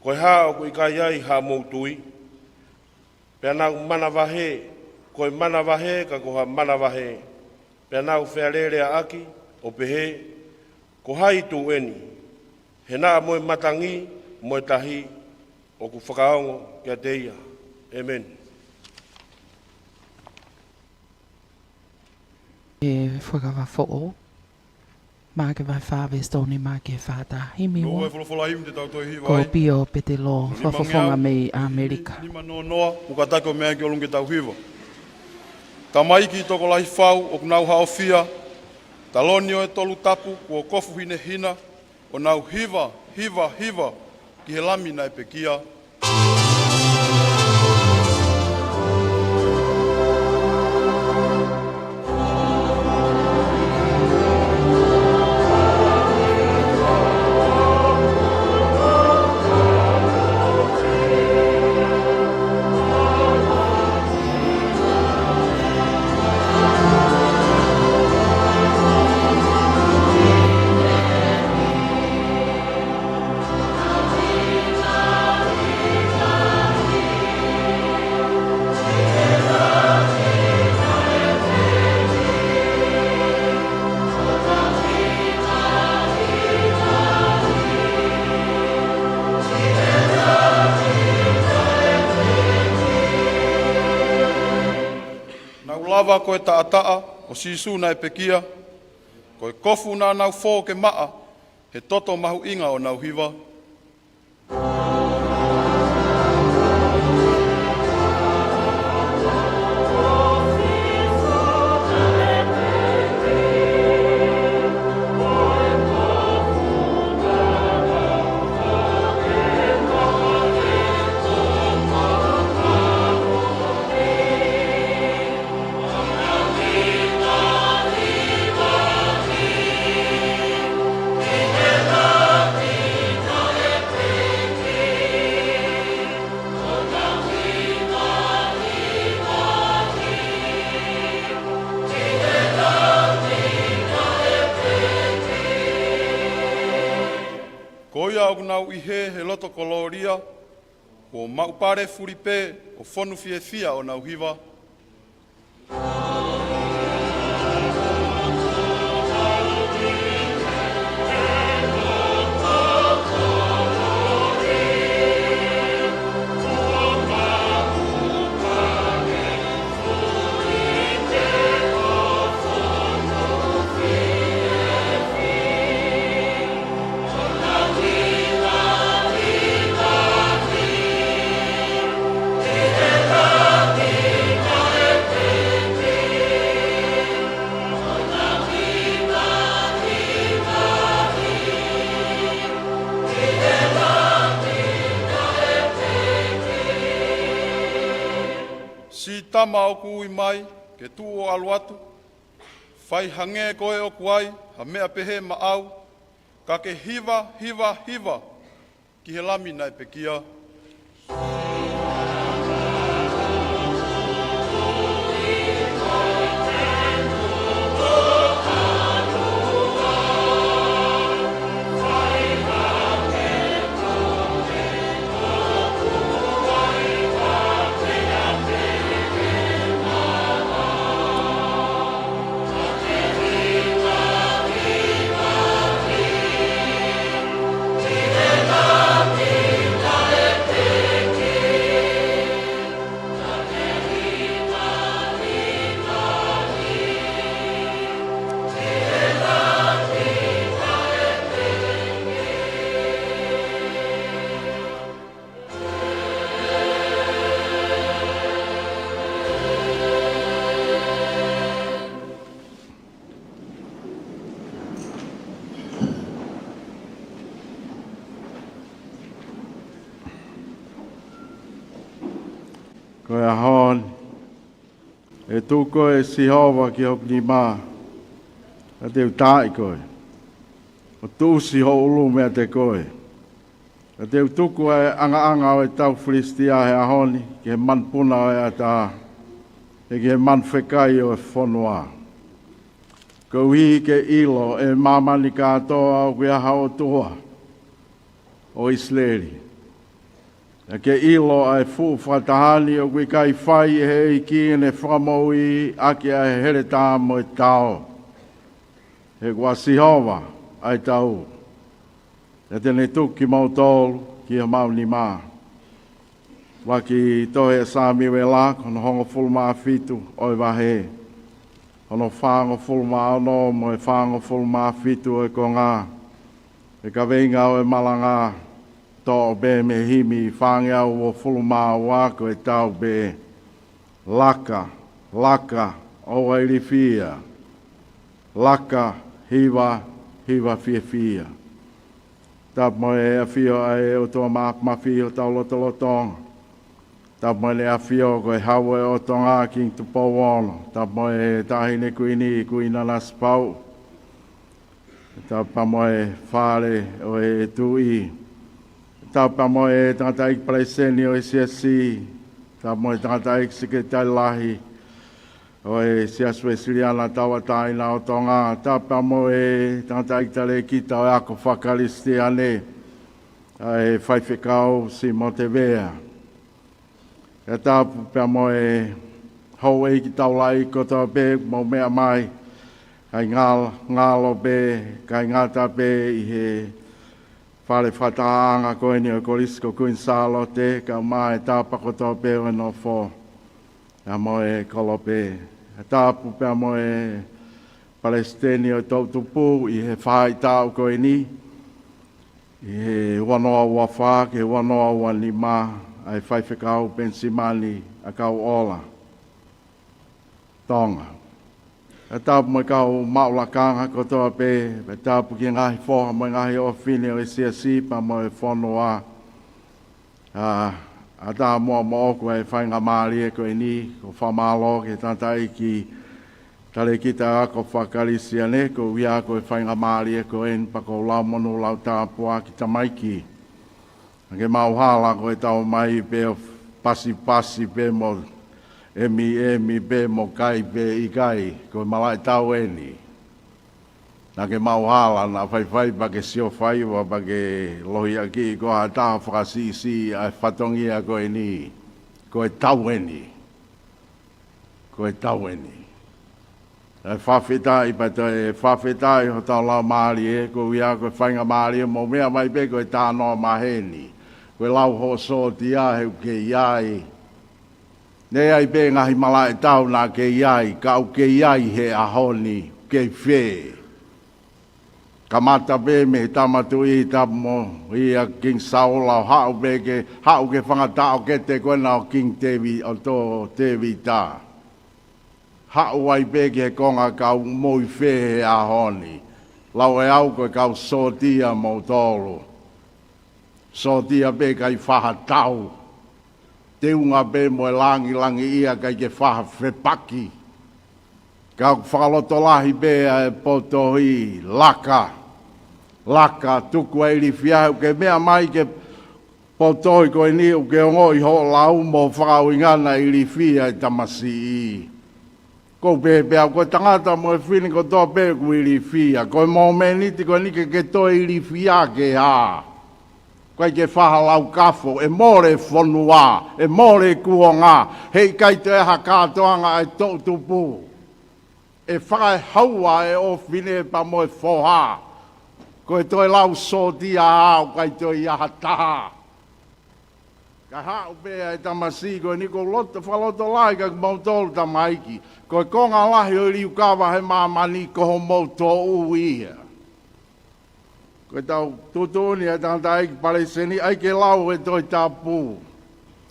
koe hā o ku ikai ai ha mou tui, pea nau mana wahe, koe mana wahe ka koha mana wahe, pea nau whearerea aki, o pehe, ko hai tu eni, he naa moe matangi, moe tahi, o ku whakaongo kia te ia. Amen. E whakawha Mā ke vai whāwestoni mā ke whāta himi Lo o. e wholofola himi te tautua hiwa Ko ai. pio pe te lo whawhawhonga mei Amerika. Nima noa noa, muka take o mea ki olunge tau hiwa. Ka maiki i toko lahi whau o kunau hao fia. Ta loni o e tolu tapu kua kofu hine hina. O nau hiwa, hiwa, hiwa ki he lami nai pekia. Lava koe taa o sisu nai pekia, koe kofu nā nau fō ke maa, he toto mahu inga o nau hiwa. Koia o nau i he loto koloria, o maupare furipe o fonu fie fia o nau hiwa. Si tama o kui mai, ke tu o aluatu, fai hange koe o kuai, ha mea pehe ma au, ka ke hiwa, hiwa, hiwa, ki he lami nai pekia. Oh, koe ahon, e tu koe si hova ki hop ni mā, a te utai koe, o tu si ho ulu mea te koe, a te utuku e anga o e tau Filistia he ahoni, ki he manpuna o e ata, e ki he manwhekai o e whanua. Ko hi ke ilo e mamani katoa o kia hao tua o Isleri. E ke ilo ai fu whatahani o kui kai whai e he iki ne whamaui aki ai here tā mo e tau. He kua sihova ai tau. E tene tuki mau tolu ki a mau ni mā. Waki tohe sāmi we la kono hongo fulma fitu oi wahe. Ono whango fulma ono mo e whango fulma fitu e ko ngā. E ka venga o e malanga tō be me himi whange au o fulma wako e tau be. Laka, laka, o e rifia. Laka, hiwa, hiwa fia fia. Tap mo e a fio ai o tō ma fio tau lotolotonga. Tap mo le a fio ko e hawe o tonga ki tu powono. Tap mo e tahine kuina nas pau. Tap mo e whare o e tui. Tap mo e tangata ik preseni o e siasi. Tap mo e tangata ik sekretai lahi. O e siaswe siliana tawa taina o tonga. Tap mo e tangata ik tale kita o ako whakaristiane. E whaiwhekau si Montevea. E tāpu pia mo e hou e ki taulai koto be mo mea mai. Kai ngalo be, kai ngata be i he whare whataanga koe ni o korisko kuin salo te, ka mai tāpa koto be o no fo. E mo e kolo be. E tāpu pia mo e Palestini o tautupu i he whai tāu koe ni. I he wanoa ua wha, ke wanoa ua lima. Ai whaiwhekau pensimani a kau ola. Tonga. E tāpu mai kau maulakanga kotoa pe, e tāpu ki ngahi whoha mai ngahi o whine o e siasipa mo e whanua. A tā mua mo oku e whainga maari e koe ni, ko whamalo ke tantai ki tale kita ako whakarisia ne, ko wia ko e whainga maari e koe en pako lau monu lau tāpua ki tamaiki. Ke mauhala ko e tau mai pe pasi pe mo emi pe mo kai pe i kai ko malai tau eni. Na ke mauhala na fai pa ke sio fai wa pa ke lohi aki ko a taha whakasisi a whatongia ko eni. Ko e tau eni. Ko e tau eni. E whawhetai pa to e whawhetai ho tau lau maari e ko wia ko e whainga maari e mo mea mai pe ko e tānoa maheni. Koe lau ho so ti a heu ke iai. Nei ai pe ngahi malai tau nā ke iai, kau ke iai he ahoni, ke whē. Kamata pe me tamatu i tamo, i a King Saul au hau pe ke, hau ke whangatau ke te koe nao King Tevi, o tō Tevi tā. Hau ai pe ke konga kau moi whē he ahoni. Lau e au koe kau sotia mo tōru. So tia be kai whaha tau. Te unga be mo e langi ia kai ke whaha whepaki. Ka whakaloto lahi be e potohi laka. Laka tuku e li whiahu ke mea mai ke potohi koe ni u ke ngoi ho lau mo whakau ingana i li whia e tamasi i. Ko be bea koe tangata mo e whini ko tō be ku i li whia. Koe mo meniti koe ni ke toi i li whia ke haa. Kai ke whahalau kafo, e more whanua, e more kuonga, hei kai te aha kātoanga e tōtupu. E whae haua e o whine pa mo e whoha. Ko e toi lau sōtia au, kai toi aha taha. Ka hau bea e tamasi, ko e niko whaloto lai ka mautolu tamaiki. Ko e konga lahi o liu kawa he mamani ko ho mauto uia. Koe tau tutuni e tangata aiki Palestini, aike lau e toi tāpū.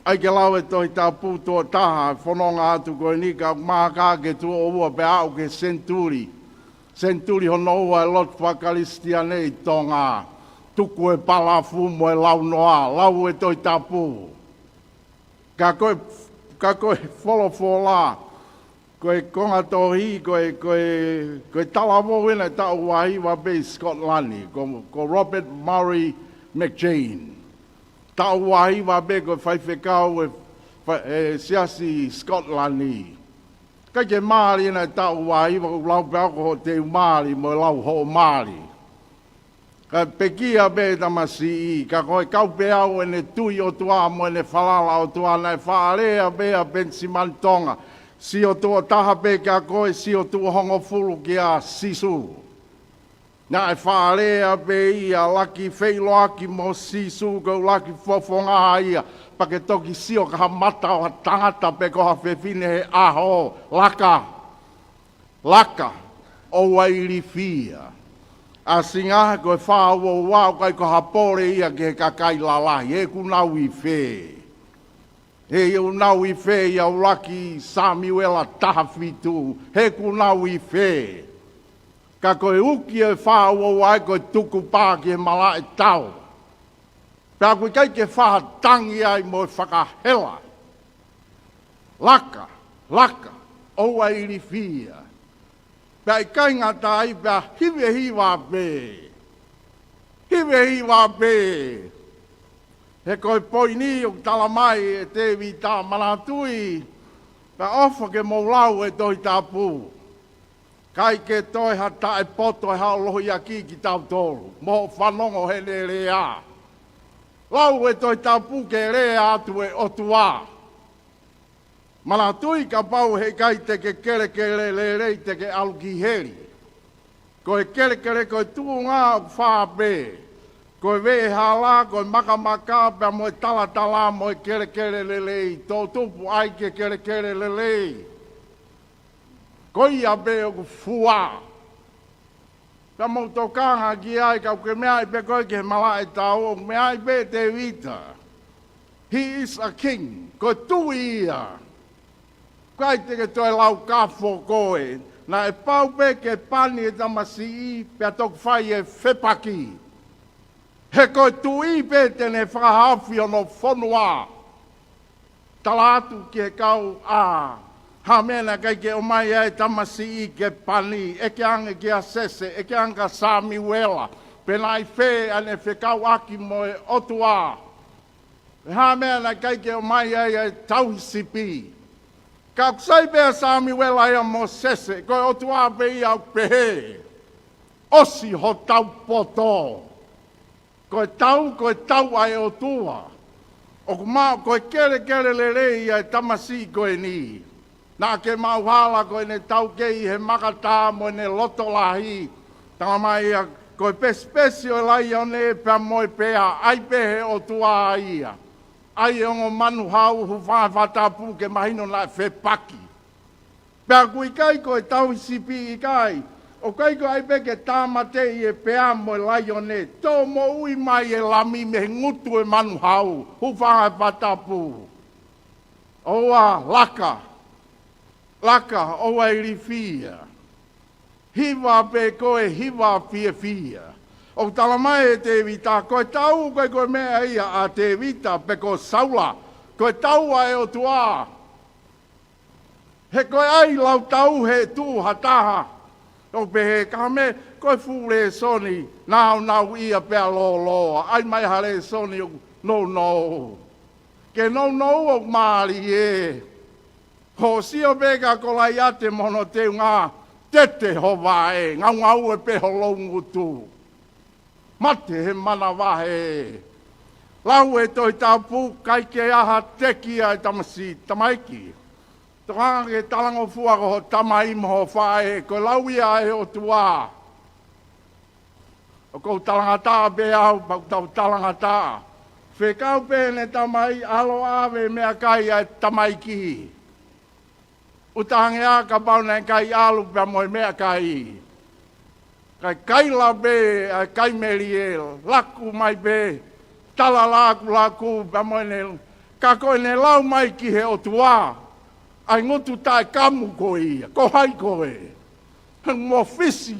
Aike lau e toi tāpū tō taha, whanonga atu koe ni ka māka ke tō ua pe au ke Centuri. Centuri hono ua e lot whakalistia nei tonga. Tuku e palafu mo e lau noa, lau e toi tāpū. Ka koe ka koe wholofola, koe konga tohi, koe talawo ina tau wahiwa be Scotland, ko Robert Murray McJane. Tau wahiwa be koe whaiwhekau e siasi Scotland. Kai ke Māori ina tau wahiwa ko lau peako ho te Māori mo lau ho Māori. Ka pekia be tamasi ka koe kaupe au ene tui o tua mo ene whalala o tua nei whaarea be a Bensimantonga. Si o tua taha be ka koe si o tua hongo fulu ki a sisu. Nā e whaarea be ia laki wheiloaki mo sisu ko laki fofonga ia. Pake toki si o ka mata o tangata pe ko ha whewhine he aho laka. Laka o wairi fia. A singa ko fa wo wa ko ko hapore ia ke kakai lalahi e ku nau I fe he u nau I fe ia laki Samuela tahafitu he ku nau I fe ka ko uki e fa wo wa ko tuku pa ke mala e tau pa ko kai ke fa tangi ai mo whakahela laka o wairi fia Pai kai ngata ai pa hiwe hiwa be. He koi poini o talamai e te vita manatui. Pa ofa ke maulau e toi tapu. Kai ke toi hata e poto e hao lohi aki ki tau tolu. Mo whanongo he le rea. Lau e toi tapu ke rea atu e otua. Mana tui ka pau he kai te ke kere le rei te ke aluki heri. Ko he kere ko tu ngā wha be. Ko he vehe hala, ko he maka pe mo e tala mo e kere le lei. Tō tupu ai ke kere le lei. Ko ia be o ku fua. Ka mo tō kanga ki ai ka ke mea I pe koe ke mala e tau. Mea I be te vita. He is a king. Ko tui ia. Kai te ke toi lau kafo koe, na e pau pe ke pani e tamasi I, pe atok whai e whepaki. He koe tui pe tene whakahawhi ono whonua. Tala atu ki he kau a. Ha mena kai ke o mai e tamasi I ke pani, e ke ange ki a sese, e ke anga Samuela. Pe nai whe ane whekau aki mo e otua. Ha mena kai ke o mai e tausipi. Ka kusai bea Samuela ia mo sese, koe o tua bei au pehe. Osi ho tau poto. Koe tau ai o tua. O kumau koe kere le rei ai tamasi koe ni. Nā ke mau hala koe ne tau kei he makata mo ne loto lahi. Tanga mai ia koe pespesi o lai o ne pia moe pea. Ai pehe o tua ia. Ai ongo manu hau hu whatapu ke mahino na whepaki. Pea kui kai koe tau sipi I kai. O kai koe ai peke tāmate I e pea mo lai o ne. Tō mo ui mai e lami me ngutu e manu hau hu whatapu. Oa laka oa I rifia. Hiwa pe koe hiwa fia. O talamai e te vita, koe tau koe mea ia a te vita pe ko saula, koe tau ai o tua. He koe ai lau tau he tu hataha, o pe he kame koe fule soni, nau ia pea lo, ai mai hale soni no. Ke no o maari e. Ho sio peka kolai ate mono te ngā tete hova e, ngau e pe holongu tu. Mate he mana wahe. Lau e toi tapu kai ke aha tekia e tamasi tamaiki. Tohanga ke talango fuako ho tamai moho whae, ko lau ia e o tua. O kou talangata be au, pau tau talangata. Whekau pēne tamai alo awe mea kai e tamaiki. Utahange a ka pauna e kai alu pia moe mea kai. Kai la be, kai meriel, laku mai be, tala laku, pamoene, ka koe ne lau mai ki he o tua, ai ngutu tae kamu koe ia, ko hai koe. Mo fisi,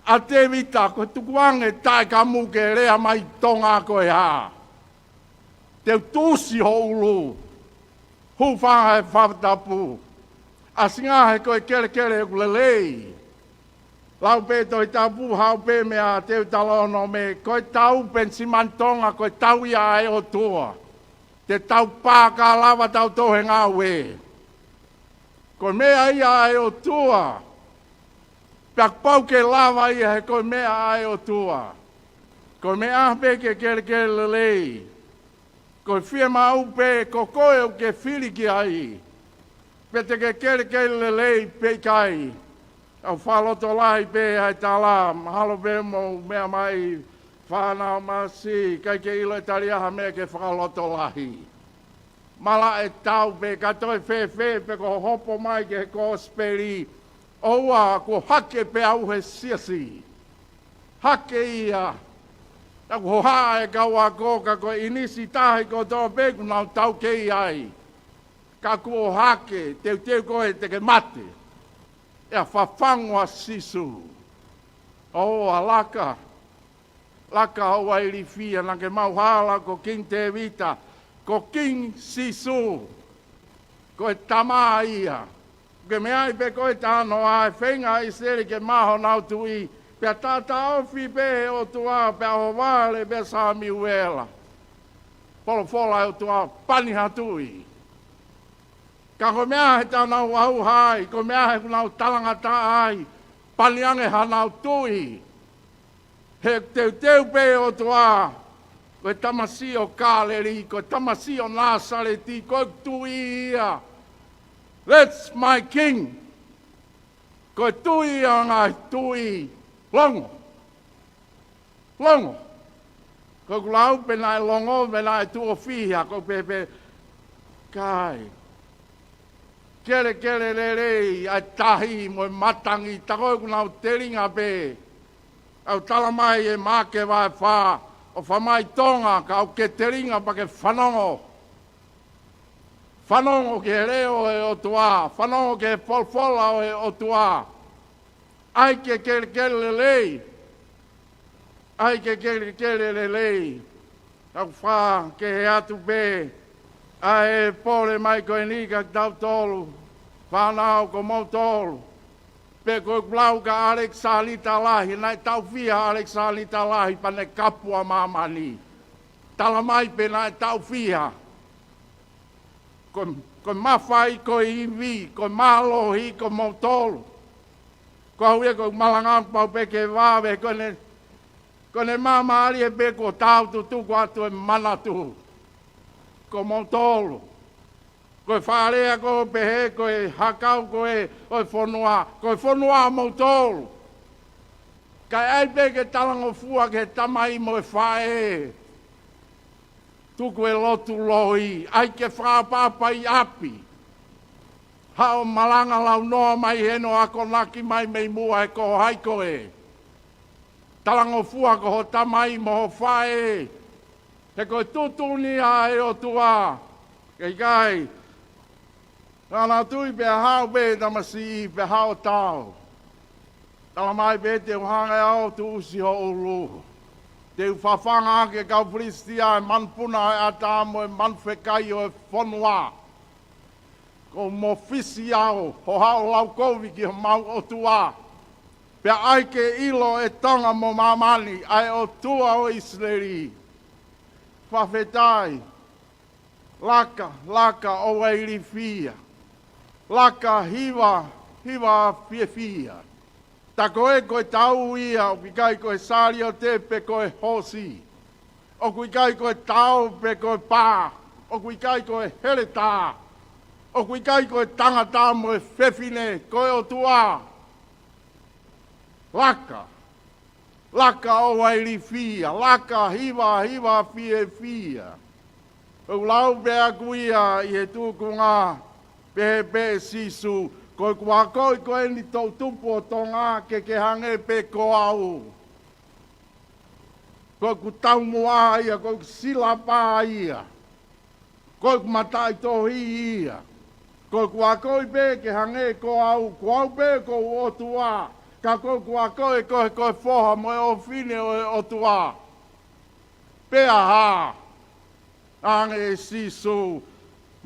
a te vita, ko tukuange tae kamu ke rea mai tonga koe ha. Te tusi ho ulu, Hufanga e whawatapu. Asinga he koe kere ukulelei. Lau pe toi tapu hau pe mea teu talono me koe tau pensimantonga koe tau ia e o tua. Te tau pāka lava tau tohe ngā we. Koe mea ia e o tua. Piak pau ke lava ia he koe mea e o tua. Koe mea pe ke kere lelei. Koe fia mau pe ko koe o ke whiri ki ai. Pe te ke kere lelei pe kai. Au whaloto lai pe hai tala, mahalo pe mo mea mai whanau masi, kai ke ilo e tariaha mea ke whaloto lahi. Mala e tau pe katoe fe pe ko hopo mai ke ko speri, oua ko hake pe au he siasi. Hake ia, ta ko haa e kaua koka ko inisi tahi ko tō pe kunau tau kei ai. Ka ko hake, teu koe te ke mate. Ea whawhangwa sisu. O alaka. Laka hoa iri fia na ke mau hala ko king te vita. Ko king sisu. Ko e tama ia. Ke mea i pe ko e tano a e whenga i seri ke maho nau tui. Pea tata ofi pe o tua pea ho wale pe sa mi uela. Polo fola o tua paniha tui. Ka ko mea he tānau au hai, ko mea he kunau talanga tā ai, paliange hanau tui. He teu pe o toa, koe tamasi o kāleri, koe tamasi o nāsareti, koe tui ia. That's my king. Koe tui ia ngai tui, longo. Longo. Koe kulau penai longo, penai tuo fihia, koe pepe, kai. Kere rei, ai tahi mo matangi, takoi kunau teringa pe. Au talamai e make vai wha, o whamai tonga, ka au ke teringa pa ke whanongo. Whanongo ke reo e o tua, whanongo ke folfola e o tua. Ai ke kere lei, ai ke kere lei. Au wha ke he atu pe, ai pole mai koe nika tau tolu, whanau ko mau tolu. Pe koe blau ka Alexa Lita lahi, nai tau fia Alexa Lita lahi pane kapua mamani. Tala mai pe nai tau fia. Koe mawhai, koe iwi, koe malohi, koe mau tolu. Koe huia koe malangampau pe ke wawe, koe ne mamari e pe ko tau tu ko atu e manatu. Ko montolo. Koe wharea ko pehe, koe hakau koe whanua montolo. Kai ai pe ke talango fua ke tamai mo e whae. Tuku e lotu lohi, ai ke whaapapai api. Hao malanga lau noa mai heno ako naki mai mei mua e ko hai koe. Talango fua ko ho tamai mo ho whae. He koe tutuni a e o tua. Kei kai. Nāna tui pe hao pe tamasi i pe hao tau. Tala mai pe te uhanga au tu usi ho ulu. Te uwhawhanga ke kau pristia e manpuna e atamo e manwhekai o e whanua. Ko mo fisi au ho hao lau kovi ki ho mau o tua. Pe ai ke ilo e tonga mo mamani ai o tua o Israeli. Whawhetai, laka o wairi fia, laka hiwa fia. Ta koe koe tau ia, o kikai koe sari o te pe koe hosi, o kikai koe tau pe koe pā, o kikai koe hereta, o kikai koe tangata mo e whewhine koe o tua. Laka o wairi fia, laka hiwa fia. O lau bea kuia i he tūku ngā pe sisu, koe kua koe ni tau tupu o tō ngā ke hange pe ko au. Koe ku tau mua ia, koe ku sila pā ia, koe ku matai tohi ia, koe kua koe pe ke hange ko au, kua pe ko o tua. Ka koe kua koe whoha mo e o whine o tua. Pea ha. Ange sisu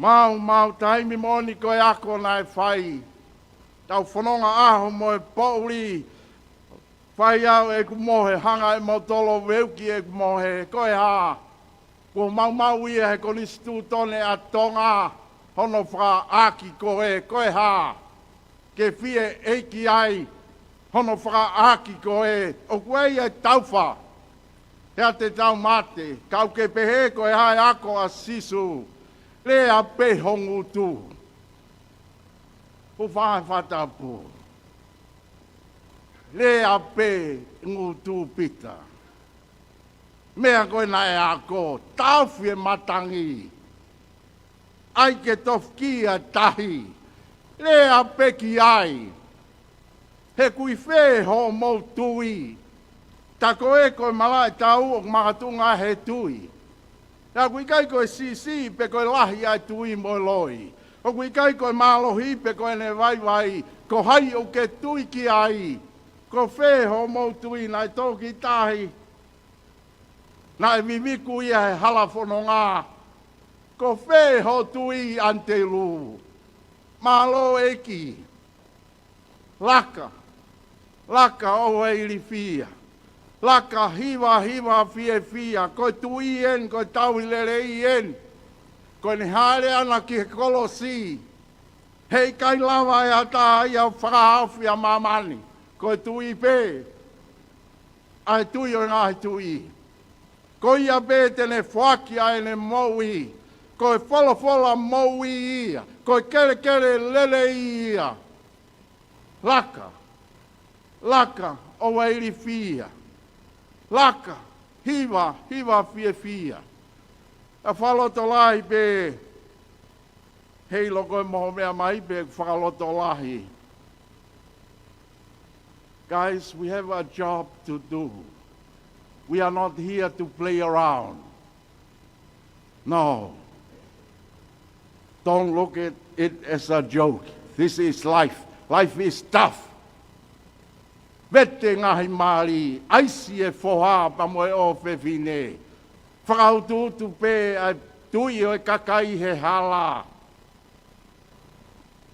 Mau taimi moni koe ako nai whai. Tau whanonga aho mo e pauli. Whai au e ku mohe hanga e mautolo weuki e ku mohe koe ha. Ko mau ia he konistu tone a tonga. Hono wha aki koe ha. Ke fie eiki ai. Hono wha aki koe. O koe e tauwha. Hea te tau mate. Kau ke pehe koe hai ako a sisu. Lea pe hongu tu. Ko whae whatapu. Lea pe ngu tu pita. Mea koe na e ako. Tauwhi e matangi. Ai ke tofki a tahi. Lea pe ki ai. He kui whē ho mou tui. Ta koe koe malai tau o makatunga he tui. Ta kui kai koe si pe koe lahi ai tui mo loi. O kui kai koe malohi pe koe ne vai. Ko hai o ke tui ki ai. Ko whē ho mou tui nai toki tahi. Nai viviku ia he halafono ngā. Ko whē ho tui ante lu. Malo eki. Laka o e ili fia. Laka hiwa fia. Koe tui en, koe tau lere i en. Koe ni haere ana ki he kolosi. Hei kai lava e ata ia whakahawhi a mamani. Koe tui pe. Ai tui o ngāhi tui. Koe ia pe tene whaki ai ne moui. Koe whala moui ia. Koe kere lele ia. Laka o e ili fia. Laka, hiwa fia. A whaloto lahi pe, hei loko e moho mea mai pe whaloto lahi. Guys, we have a job to do. We are not here to play around. No. Don't look at it as a joke. This is life. Life is tough. Vete ngahi mari, aisi e foha pa moe o whewhine. Whakautu pe a tui o e kakai he hala.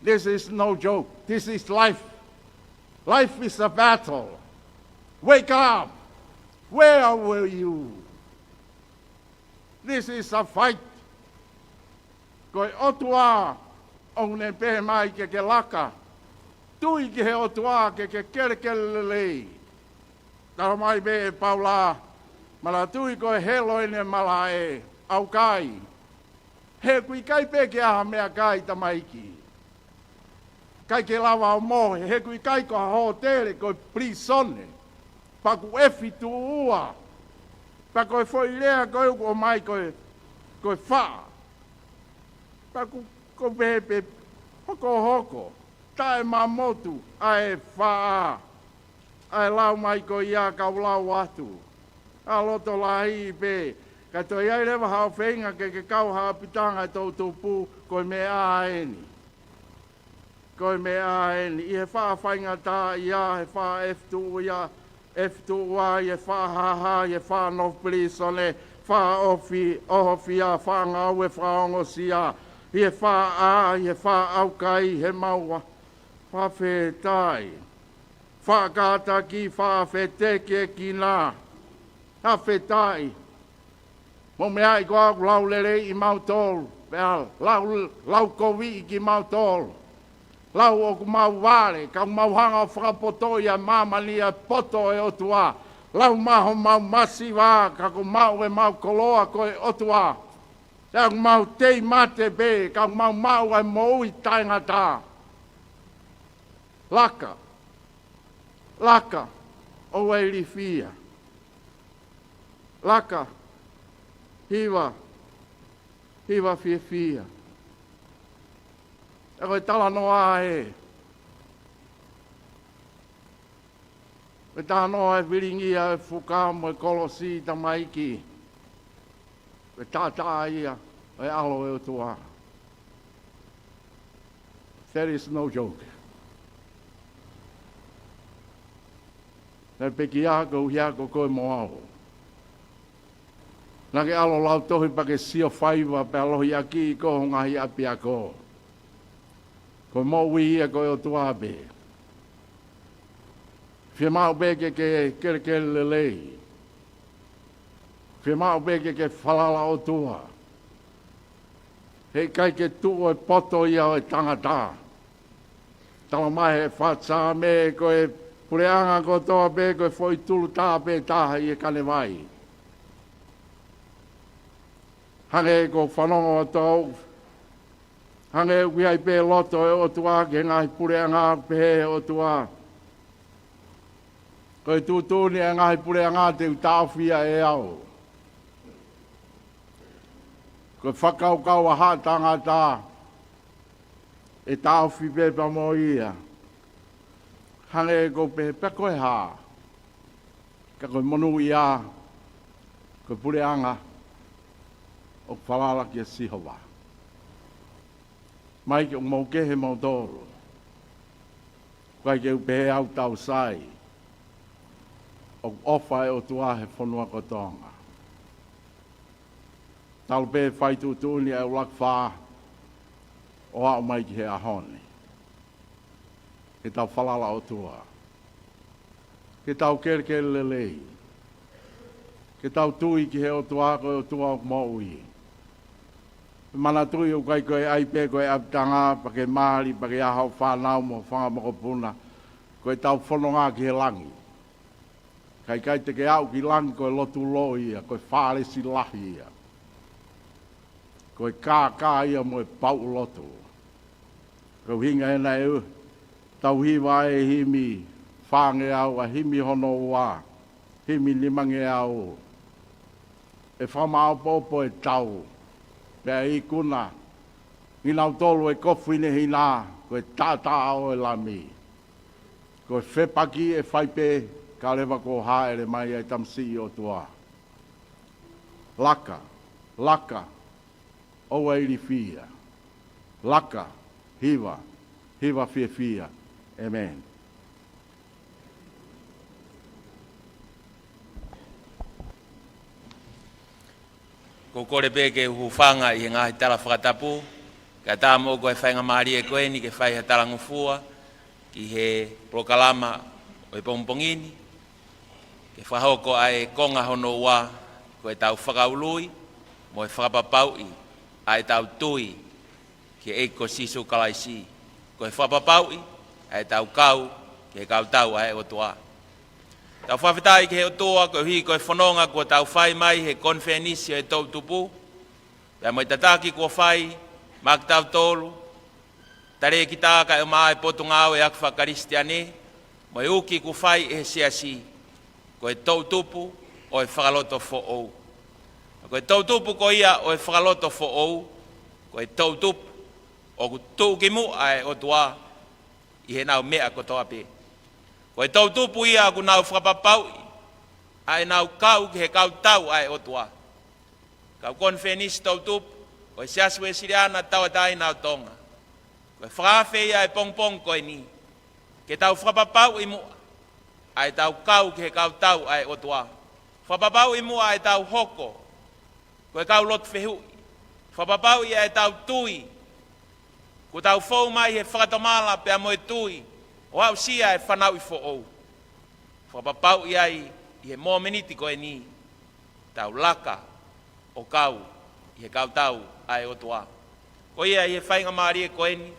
This is no joke. This is life. Life is a battle. Wake up. Where were you? This is a fight. Koe otua, ongnen pehe mai ke laka. Tui ki he otua ke kerekelelei. Taro mai be e paula. Mala tui koe heloine mala e. Au kai. He kui kai pe ke aha mea kai tamaiki. Kai ke lawa o mohe. He kui kai ko ho tere koe prisone. Paku efi tu ua. Pa koe foi lea koe uko mai koe wha. Paku ko pepe hoko. Tae mamotu ae wha. Ae lau mai ko ia kau lau atu. A loto lahi pe. Ka toi ai rewa hao whenga ke kau haa pitanga e tau tupu koe me aeni. Koe me aeni. I he wha whainga tā ia he wha eftu ia. Eftu wa i he wha haha i he wha nofplisone. Wha ohofi a wha ngau e wha ongo sia. I he wha i he wha aukai he maua. Wha whetai. Wha kata ki wha wheteke ki nā. Ha whetai. Mo mea i koa lau lere i mautolu. Lau kowi i ki mautolu. Lau o ku mau wale. Kau mau hanga o whakapoto i a mamani a poto e otua. Lau maho mau masi wā. Kako mau e mau koloa koe otua. Kau mau tei mate be. Kau mau e mou i taingata. Laka, o e li fia. Laka, hiwa fia. E koe tala noa e. E tā noa e viringi e whuka mo e kolosi ta maiki. E tātā ia e alo e utua. That is no joke. Nā peki ako hiako koe mo au. Nake alo lau tohi pa ke sio whaiwa pe alohi aki i ko ngahi api a ko. Ko mo wihia ko e o tuabe. Whia mau beke ke kere lelei. Whia mau beke ke whalala o tua. Hei kai ke tuo e poto ia o e tangata. Tala mai he whatsa me ko e pureanga ko toa be ko e foi tulu tā be tāha i e kane mai. Hange ko whanongo o tau. Hange wiai pe loto e o tua ke ngahi pureanga pe o tua. Ko e tūtūni e ngahi pureanga te utawhia e au. Ko whakaukau a hātanga tā. E tawhi pe pa mo ia. Hange ko pe peko e hā. Ka koe monu ia. Ko pureanga. O whalala ki a sihawa. Mai ki o mau kehe mau tōru. Kai ke upehe au tau sai. O ofa e o tuahe whanua kotonga. Tau pe whai tūtūni e o lakwha. O hao mai ki he ahone. Ke tau whalala o tua. Ke tau kere lelei. Ke tau tui ki he o tua ko o tua o maui. Mana tui o kai koe aipe koe aptanga pa ke maari pa ke ahau whanau mo whanga moko puna. Koe tau whanonga ki he langi. Kai te ke au ki langi koe lotu lo ia, koe whare si lahi ia. Koe kā ia mo e pau lotu. Koe hinga ena e tau hiwa e himi whange au a himi hono wā. Himi limange au. E whamao popo e tau. Pea i kuna. I nau tolu e kofuine hina. Koe tātā au e lami. Koe whepaki e whaipe. Ka rewa ko haere mai ai tamsi o tua. Laka. Laka. O eiri fia. Laka. Hiva. Hiva fia fia. Amen. Ko kore pe ke hufanga i ngahi tala whakatapu. Ka tā mō koe whainga maari e koe ni ke whai ha tala ngufua. Ki he prokalama o e pongpongini. Ke whahoko ai konga hono wā. Ko e tau whakaului. Mo e whakapapau i. Ai tau tui. Ke eiko sisu kalaisi. Ko e whakapapau i. Ai tau kau. Ke kau tau ai o toa. Tau whawhitai ke he o toa, ko hi ko e whanonga, ko tau whai mai he konfenisi e tau tupu. Pea mo i tataki ko whai, mak tau tolu. Tare ki tāka e maa e potungau e akwa karistiane. Mo e uki ko whai e seasi. Ko e tau tupu o e whakaloto fo ou. Ko e tau tupu ko ia o e whakaloto fo ou. Ko e tau tupu o ku tū ki mu ai o tua. I he nau mea ko toa pe. Ko e tau tupu ia ku nau whakapapau i. Ai nau kau ki he kau tau ai o tua. Kau konfenis tau tupu. Ko e siasu e siriana tau atai nau tonga. Ko e whakawhi ia e pongpong ko e ni. Ke tau whakapapau i mu. Ai tau kau ki he kau tau ai o tua. Whakapapau i mu ai tau hoko. Ko e kau lot whehu. Whakapapau ia e tau tui. Ko tau whau mai he whakatamala pia mo e tui. O au sia e whanau i fo ou. Whapapau i ai i he mō meniti ko e ni. Tau laka o kau i he kau tau ai o tua. Ko ia i he whainga maari e ko e ni.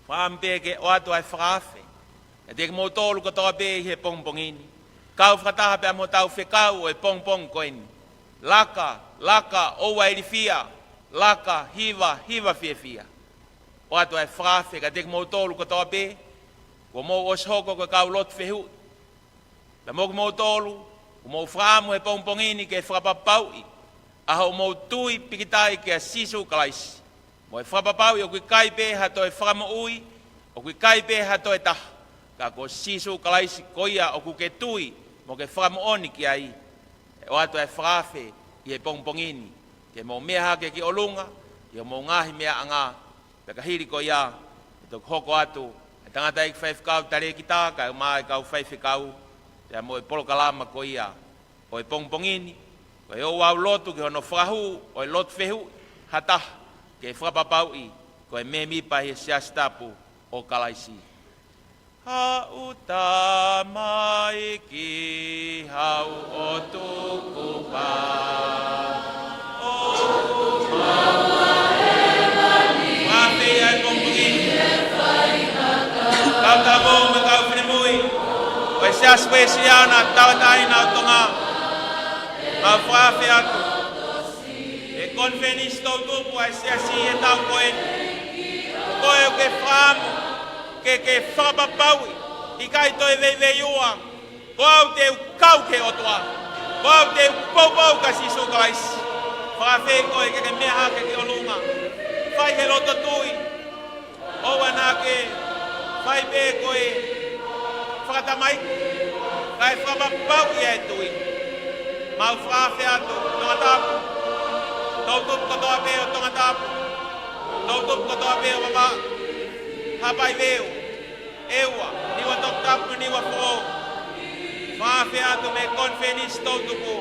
Whaampe ke o atu ai whakawhi. E te ke mō tōlu ko toa pe i he pongpongini. Kau whakataha pia mō tau whekau o e pongpong ko e ni. Laka, laka, o wairi fia. Laka, hiva, hiva fia fia. O atu ai whakawhi ka te ke mō tōlu ko toa pe. Ko mō oshoko ko kau lot whehu. La mō ko mō tōlu, ko mō whaamu he pongpongini ke whakapapau i. Aho mō tui pikitai ke a sisu kalaisi. Mō e whakapapau i o kui kaipe hato e whakamo ui, o kui kaipe hato e taha. Ka ko sisu kalaisi ko ia o ku ke tui, mō ke whakamo oni ki ai. E o ato e whakawhi i he pongpongini. Ke mō mea hake ki olunga, i o mō ngahi mea anga. Peka hiri ko ia, e tok hoko atu, tangata i whaifkau tare ki tā, kai mai kau whaifkau, te mo e polokalama ko ia, o e pongpongini, Ko e o wau lotu ke hono whahu o e lotu whehu hata ke whapapau i ko e me mi pa he siastapu o kalaisi. Ha uta mai ki hau o tuku pa. O maua e mani. Wafi ai pompungi. Kau tamu me kau whenimui. Ko e sias wesiana tawatai na utonga. Mau whafi atu. E konfenis tau tupu ai siasi e tau koen. Koe o ke whamu. Ke whapapaui, i kai toi vei uang, ko au te kau ke otoa, ko au te paupau ka sisu kais, whawhe koe ke mea ke olunga, whai he loto tui, o wana ke, whai pe koe, whakatamai, kai whapapaui e tui, mau whawhe atu, tonga tapu, tautup kotoa peo tonga tapu, tautup kotoa peo mama, hapai veo, ewa, niwa tok tapu, niwa fo. Whawhi atu me konfenis tautupu.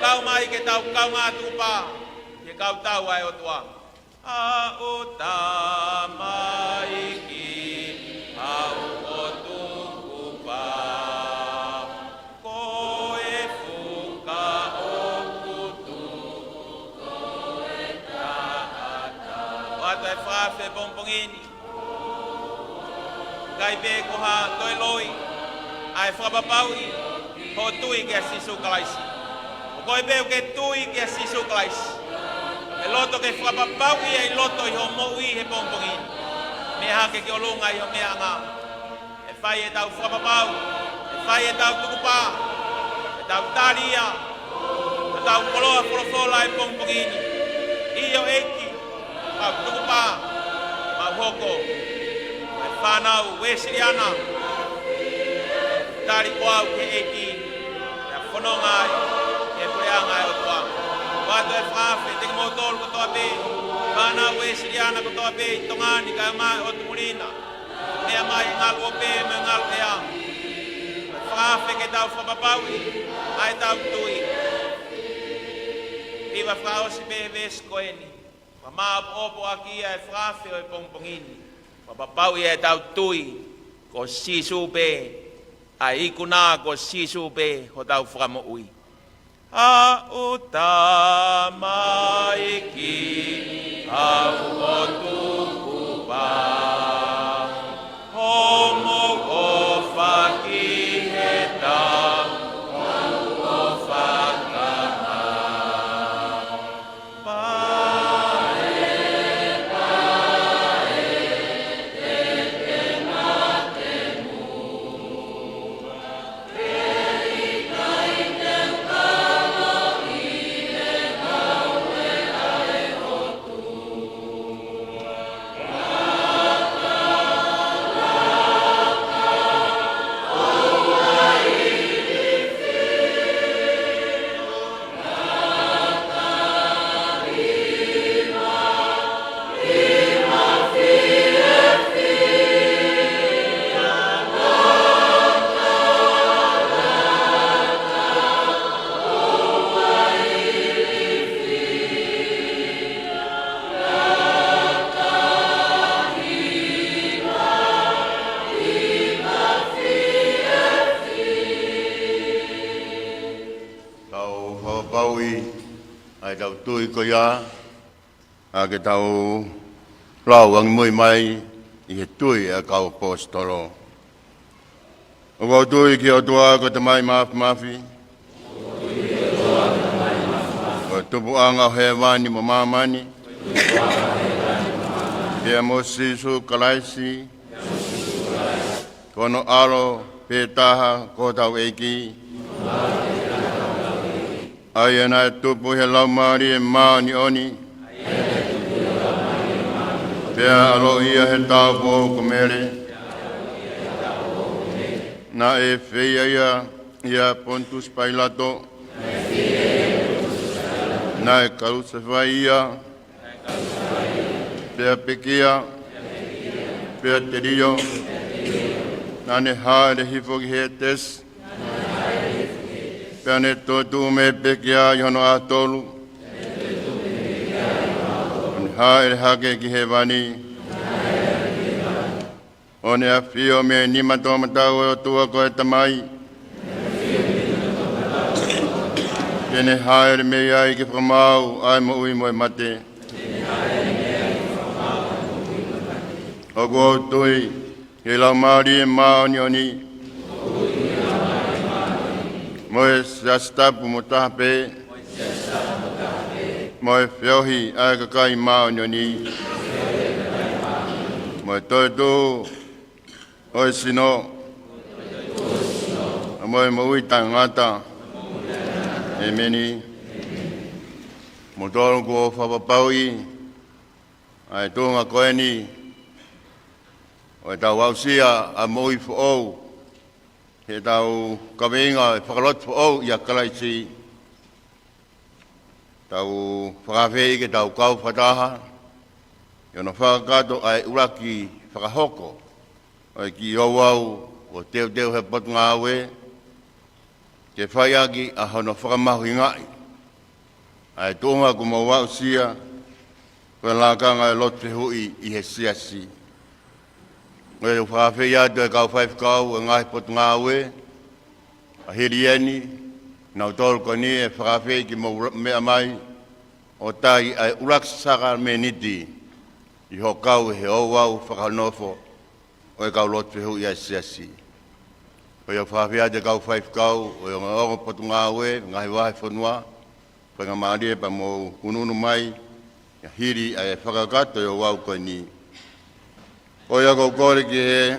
Kau mai ke tau kau ngātu pā, ke kau tau ai o tua. A o tā mai ki, au o tuku pā. Ko e fuka o kutu, ko e tāta. Wata e whawhi pompongini. Kai pe koha toi loi, ai whapapau i, ho tui ke sisu kalaisi. O koi pe ke tui ke sisu kalaisi. E loto ke whapapau i, e loto i ho mo i he pompongin. Me hake ki olunga i ho mea ngā. E whai e tau whapapau, e whai e tau tukupa, e tau taria, e tau koloa wholofola i pompongini. I o eki, tau tukupa, mau hoko. Whanau, Wesiriana, Tari Kwau, ke eki, e whanongai, e pureangai o tua. Wato e whawhi, te motol ko toa pe, Whanau, Wesiriana ko toa pe, Tongani, ka mai o Tumurina, mea mai ngalu o pe, me ngalu ea. Whawhi ke tau whapapaui, ai tau tui. Iwa whaosi pe ves koeni, wa maa opo akia e whawhi o e pongpongini. Papapau ia tau tui, ko sisu pe, a ikuna ko sisu pe, ho tau whakamo ui. A uta mai ki, au o tuku pa, homo o whaki he tau, o whakaha. Tui ko ia, a ke tau lau ang mui mai, i he tui a kau postoro. O kau tui ki o tua ko te mai mafi. O tupu anga he wani mo mamani. Pea mo sisu kalaisi. Kono aro pe taha ko tau eiki. Ai na tupu he lau maari e maa ni oni. Pea alo ia he tau po kumere. Na e feia ia Pontus Pilato. Na e kausawai ia. Pea pekia. Pea terio. Na ne haere hifoki he tes. Pene totu me pekia yono atolu. Ha hake ki he vani. One a fio me ni mato matau o tua ko e tamai. Pene haere me ai ki whamau ai mo ui mo e mate. O go tui he lau maari e mao ni oni. Mo e sastapu mo tahape. Mo e whiohi ai kakai mao ni oni. Mo e toitu o e sino. Mo e mo ui tangata. E meni. Mo tolu ko whapapaui. Ai tunga koeni. O e tau ausia a mo i fuou. He tau kawinga e whakalot fuou i a kalaisi. Tau whakawhei ke tau kau whataha. Iono whakakato ai uraki whakahoko. O e ki auau o teo he potunga awe. Ke whaiaki a hono whakamahui ngai. Ai tōnga ku mau wau sia. Koe lakanga e lote hui i he siasi. Koe whakawhei atu e kau whaifkau e ngai potunga awe. A hirieni. Nau tolu ko ni e whakawhei ki mau mea mai. O tai ai uraksaka me niti. I ho kau he auau whakanofo. O e kau lote hui i siasi. Koe o whawhia te kau whaifkau, o ngā ongo potu ngā ue, ngahi wahi whanua, koe ngā maarie pa mō kununu mai, ia hiri ai whakakato i o wau koe ni. Koe a kou kore ki he,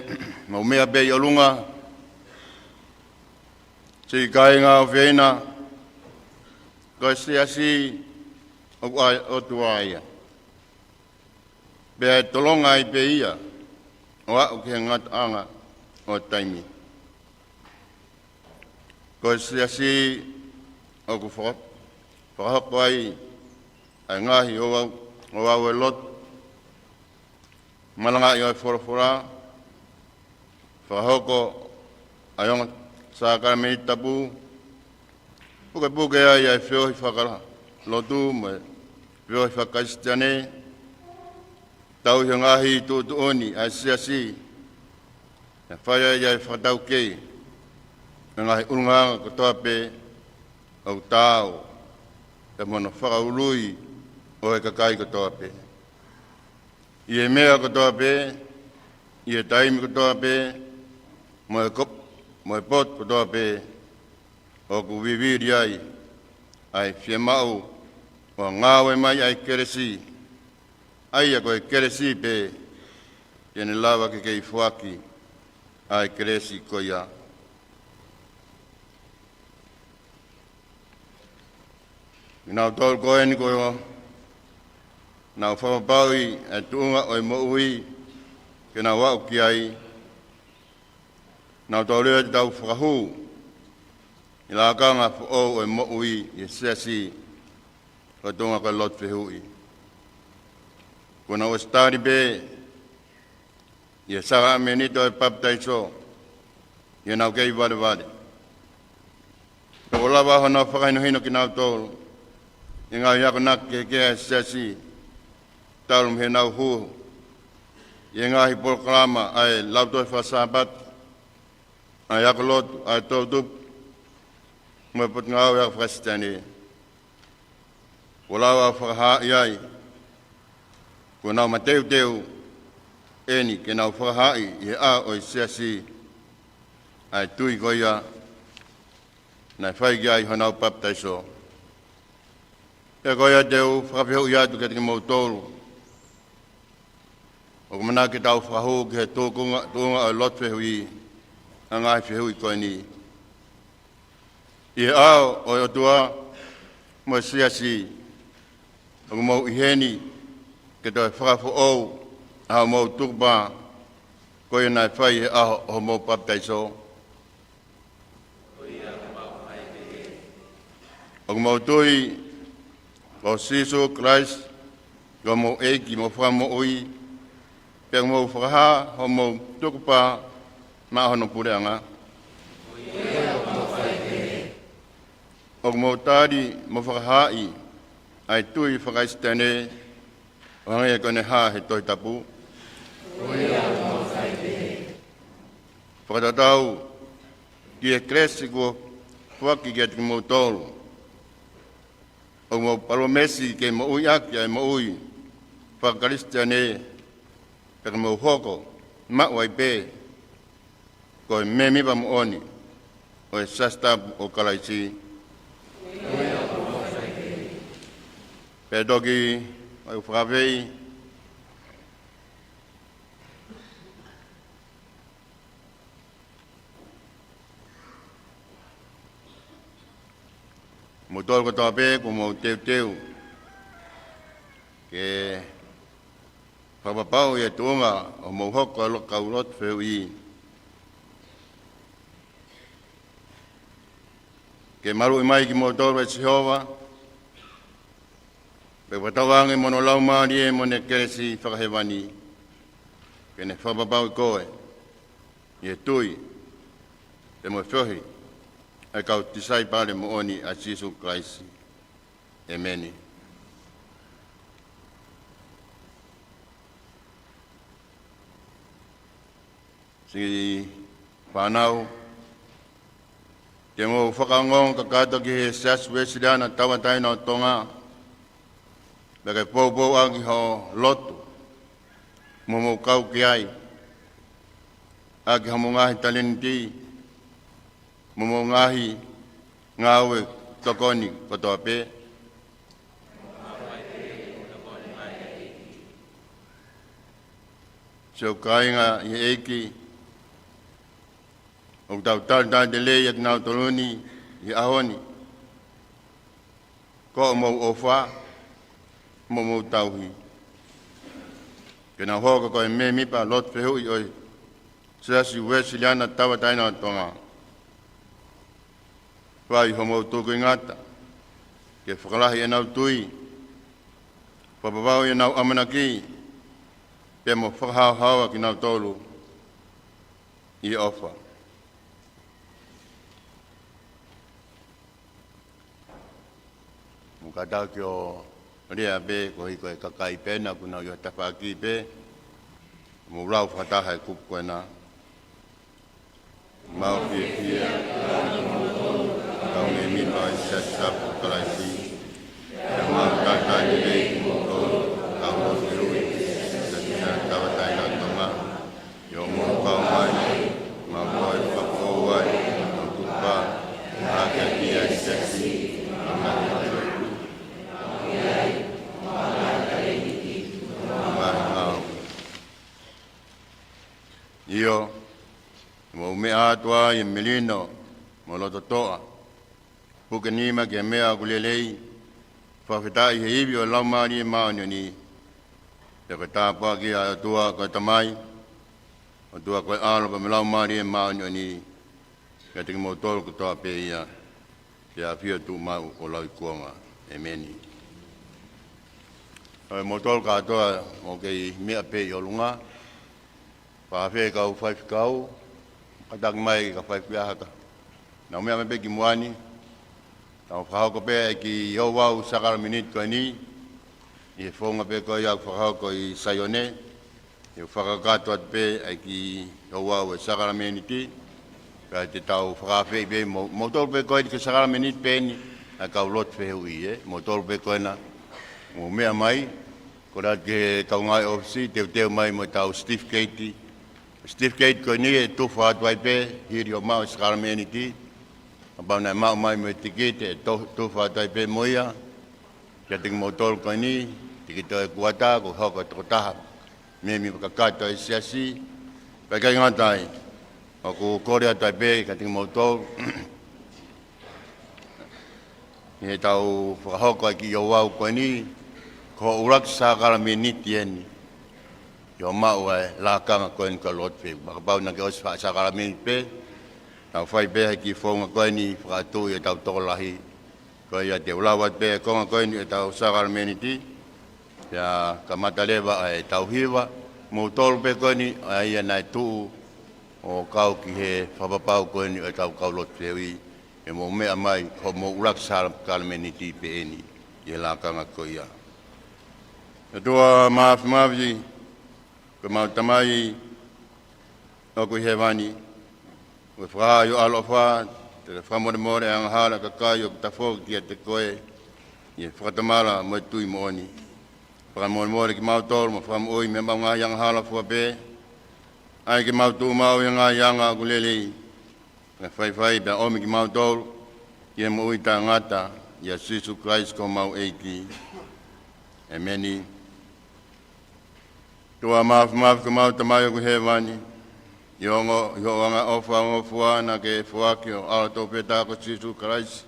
mau mea bei o lunga, si kai ngā o whieina, koe siasi o tuaia. Bea tolonga i pe ia, o au ke ngata anga o taimi. Ko siasi o ku whakahoko ai ngahi o au e lot. Malanga i o e whorafora. Whakahoko ai onga sākara me i tapu. Puke ai ai whiohi whakara lotu me whiohi whakaistane. Tau hi ngahi tūtu oni ai siasi. Whai ai ai whakatau kei. Ngai urunganga katoa pe au tau e mono whakaului o e kakai katoa pe. I e mea katoa pe, i e taimi katoa pe, mo e pot katoa pe, o ku viviri ai whiemau o ngāwe mai ai keresi. Ai a koe keresi pe, tēne lawa ke kei whaki ai keresi koia. Nau tol koe ni koe o, nau whapapaui e tuunga o i moui, ke nau wau ki ai, nau tol leo te tau whakahu, i la kanga whao o i moui i siasi, ko tuunga koe lot whihui. Ko nau stari be, i e sara amenito e paptaiso, i nau kei vade vade. Ko lawa hana whakainohino ki nau tolu, i ngā hiako nak ke kea siasi, talum he nau hu, i ngā hi proklama ai lautoi whasabat, ai ako lotu, ai tautup, mo e pot ngāu iako whakastane. Ko lawa whakaha iai, ko nau mateu teu, eni ke nau whakahai i a o i siasi, ai tui koia, nai whaiki ai honau paptaiso. E koia teu whakapihau i atu ke te mau tolu. O kumana ke tau whakahu ke he tōkunga o lot whihui, a ngai whihui koe ni. I he ao o otua, mo siasi, o kumau iheni, ke tau whakafu au, a mau tukpa, koe nai whai he aho o mau paptaiso. O kumau tui, o Sisu Christ, ko mo eki mo whamo ui, pe mo whakaha ho mo tukupa ma hono pureanga. o motari mo whakahai ai tui whakaistane o hangia kone ha he toi tapu. Whakatatau ki e kresi ko whaki ki ati mo tolu. O mo palomesi ke mo ui aki ai mo ui whakaristane peka mo hoko mawai pe ko e memi pa mo oni o e sastapu o kalaisi. Pedogi o whakawei mo tolu ko toa pe ko mo teu ke whapapau e tuunga o mo hoko alo kaurot wheu i ke maru i mai ki mo tolu e Jehova pe watawange mono lau maari e mo ne keresi whakahewani ke ne whapapau i koe i e tui e mo whohi ai kau tisai pare mo oni a Jesu Christ. Amen. Si whanau te mo whakangong kakato ki he sas wesileana tawatai no tonga Beke popo angi ho lotu mo kau ki ai agi hamu ngahi talinti mo ngahi ngawe tokoni kotoa pe so kainga i eiki o tau tau de le yak nau toluni i ahoni ko mo ofa mo tauhi kena hoka ko me mi pa lot fe hui oi sasi wesiliana tawa taina tonga vai homo tuku ngata ke whakalahi e nau tui papapau e nau amanaki pe mo whakahau hawa ki nau tolu i ofa mukatau ki o rea be ko hiko e kakai pena kuna yo tawhaki be mo rau whataha e kupuena mau pia kau me mi mai sasapu kalaisi mau kakai be mo kau mo firui sasa tawatai na tonga yo mo kau mai mau koi whakowai mau kupa haka kia seksi Io, mo me atua i melino, mo loto toa. Puke nima ke mea kulelei, whawhetai he iwi o laumari e maonio ni. Te koe tāpua ki a tua koe tamai, o tua koe alo pa me laumari e maonio ni. Ka teki mo tolu ko toa pe ia, te a whia tu mau o lau i kuonga. Ameni. Mo tolu ka toa mo kei mea pe i olunga, Pahawhe kau whaifkau, kataki mai ka whaifkia haka. Nau mea mepe ki muani, tau whahauko pe ki iowau sakara minit koe ni, i he whonga pe koe iau whahauko i Sayone, i whakakato at pe ki iowau e sakara miniti, ka te tau whakawhe pe, mo tolu pe koe ki sakara minit pe ni, a kau lot whehui mo tolu pe koe na, mo mea mai, ko rat ke kau ngai ofisi, teu mai mo tau Steve Katie, Steve Kate ko ni e tufu atuai pe, hiri o mau sakarame ti, abau nai mau mai mo tikite e tufu atuai pe moia, kia tingi motol ko ni, tikito e kuata, ko hoko tokotaha, memi kakakato e siasi, pekai ngatai, o ku kore atuai pe, kia tingi motol, ni e tau whakahoko ki iowau ko ni, ko urak sakarame ni tieni, yo mau e la kanga koen ka lot fe ba ba na ke os fa sa kala min pe na fai be ki fonga koen ni fra tu e tau to lahi ko ya te ulawat be ko koen ni tau sa kala min ti ya kamata leva e tau hiwa mo tol pe koen ni ai na tu o kau ki he fa ba pau koen ni tau kau lot fe wi e mo mea mai ho mo ulak sara kalmeni ti pe eni e la kanga ko ia e toa maafi ko mau tamai o ko hevani o fra yo alo fa te fra mo mo ang hala ka kayo ta fo ki te koe e fra tamala mo tui moni fra mo ki mau tol mo fra mo oi me nga yang hala fo be ai ki mau tu mau yang nga gulele na fai ba o mi ki mau tol ye mo ita ngata ya Jesus Christ ko mau eiki ameni toa maaf ko mau tamayo ko hevani yo nga ofa fua na ke fua ki o auto peta ko Jesus Christ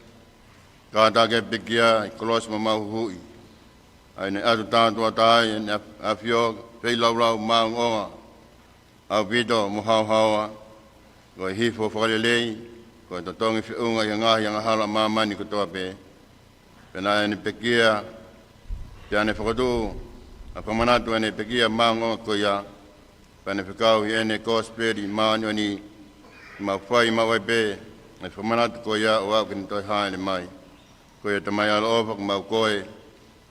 ka ta ke pikia close mau hui ai ne atu tanto atai ne afio pei lau mau onga au vido mo hawa ko hifo falelei ko to tongi fi unga yang hala mama ni ko to pe pena ni pekia piane fokodu apa mana tu ane pekia mango ko ya pane fikau ene kosperi manyo ni ma fai ma webe e famana ko ya wa kin to ha ni mai ko ya tamai alo ofak ma ko e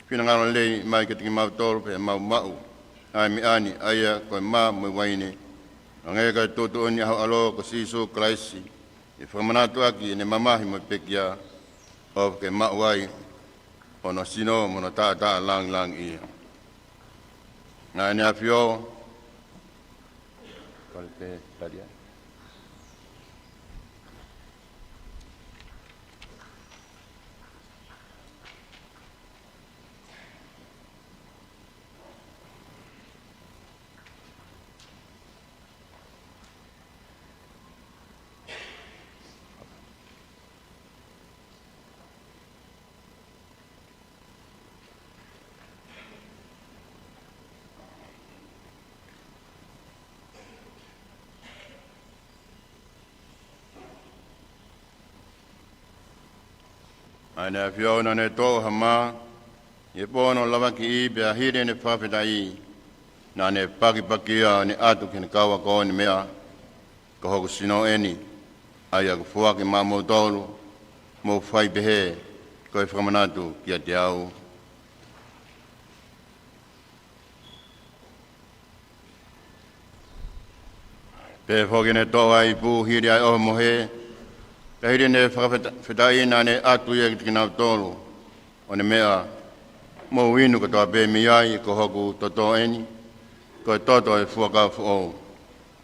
pina ngalo le mai ke tingi ma tor pe ma ai mi ani aya ko ma mo waine ngai ka to ni alo ko siso Christ e famana tu aki ne mama hi mo pekia of ke ma wai ono sino mo ta lang i na ni afio qualche stadia ana fiona ne to hama ye pono lava ki be hire ne fafetai na ne paki ne atu ken kawa ko ne mea ko ho sino eni aya ko fua ke mamo tolu mo fai behe ko e framanatu ki atiau pe foge ne to ai pu hire ai o mohe Tahiri ne whakawhetai na ne atu ia ki tinau tolu. O ne mea mo winu ko toa pe miai ko hoku toto eni. Ko toto e fuaka fuo.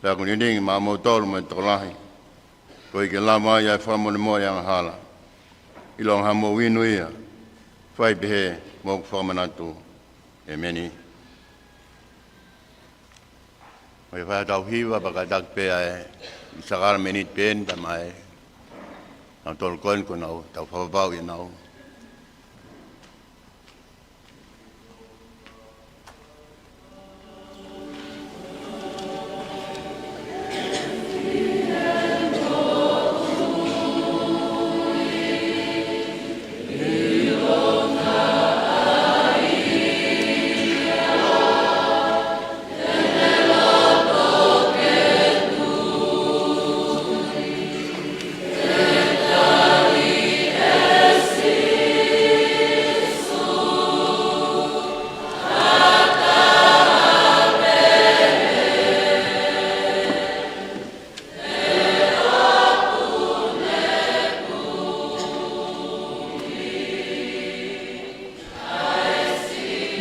Pea kuni ringi ma mo tolu me tolahi. Ko ike lama ia e whamone mo yang hala. Ilong ha mo winu ia. Whai pehe mo whamanatu. E meni. Mai whaatau hiwa baka tak pea e. Isakara menit pen tamai. Nau tol koen ko nau, tau whawabau i nau.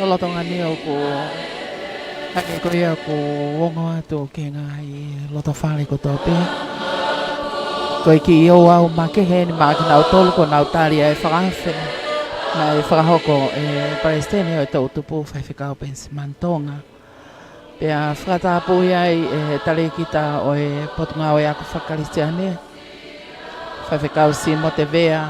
Lotongani o ko hake ko ia ko wongo atu ke ngai loto whare ko tope. Ko iki o au make he ni ma ki nau tolu ko nau tari e whakawhe. Na e whakahoko e Palestine o e tau tupu whaiwhikau pensi mantonga. Pea whakatapu iai e tali kita o e potunga o e ako whakaristiane. Whaiwhikau si mo te vea.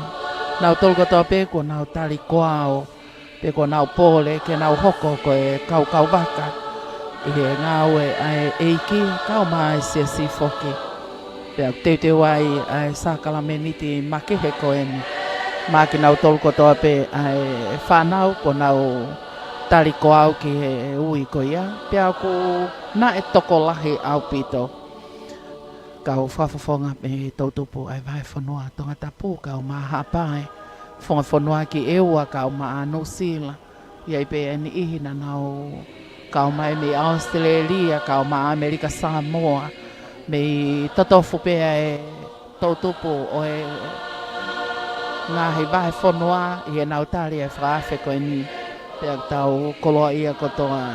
Nau tolu ko tope ko nau tari koao. Pe ko nau pole ke nau hoko ko e kau waka e ngau e eiki kau mai se si foki pe te wai ai sakala meniti makehe ko eni ma ki nau tol ko to pe ai whanau ko nau tari ko au ki ui ko ia pe aku na e toko lahi au pito kau whafafonga me tautupu ai vai whanua tonga tapu kau maha pae. Whonga whanua ki eua kau maa no sila. Iai pe ani ihina nau kau mai me Australia, kau maa Amerika Samoa. Me tatofu pe e tautupu o e ngahi vai whanua i e nautari e whaafe koe ni. Pe tau koloa ia kotoa.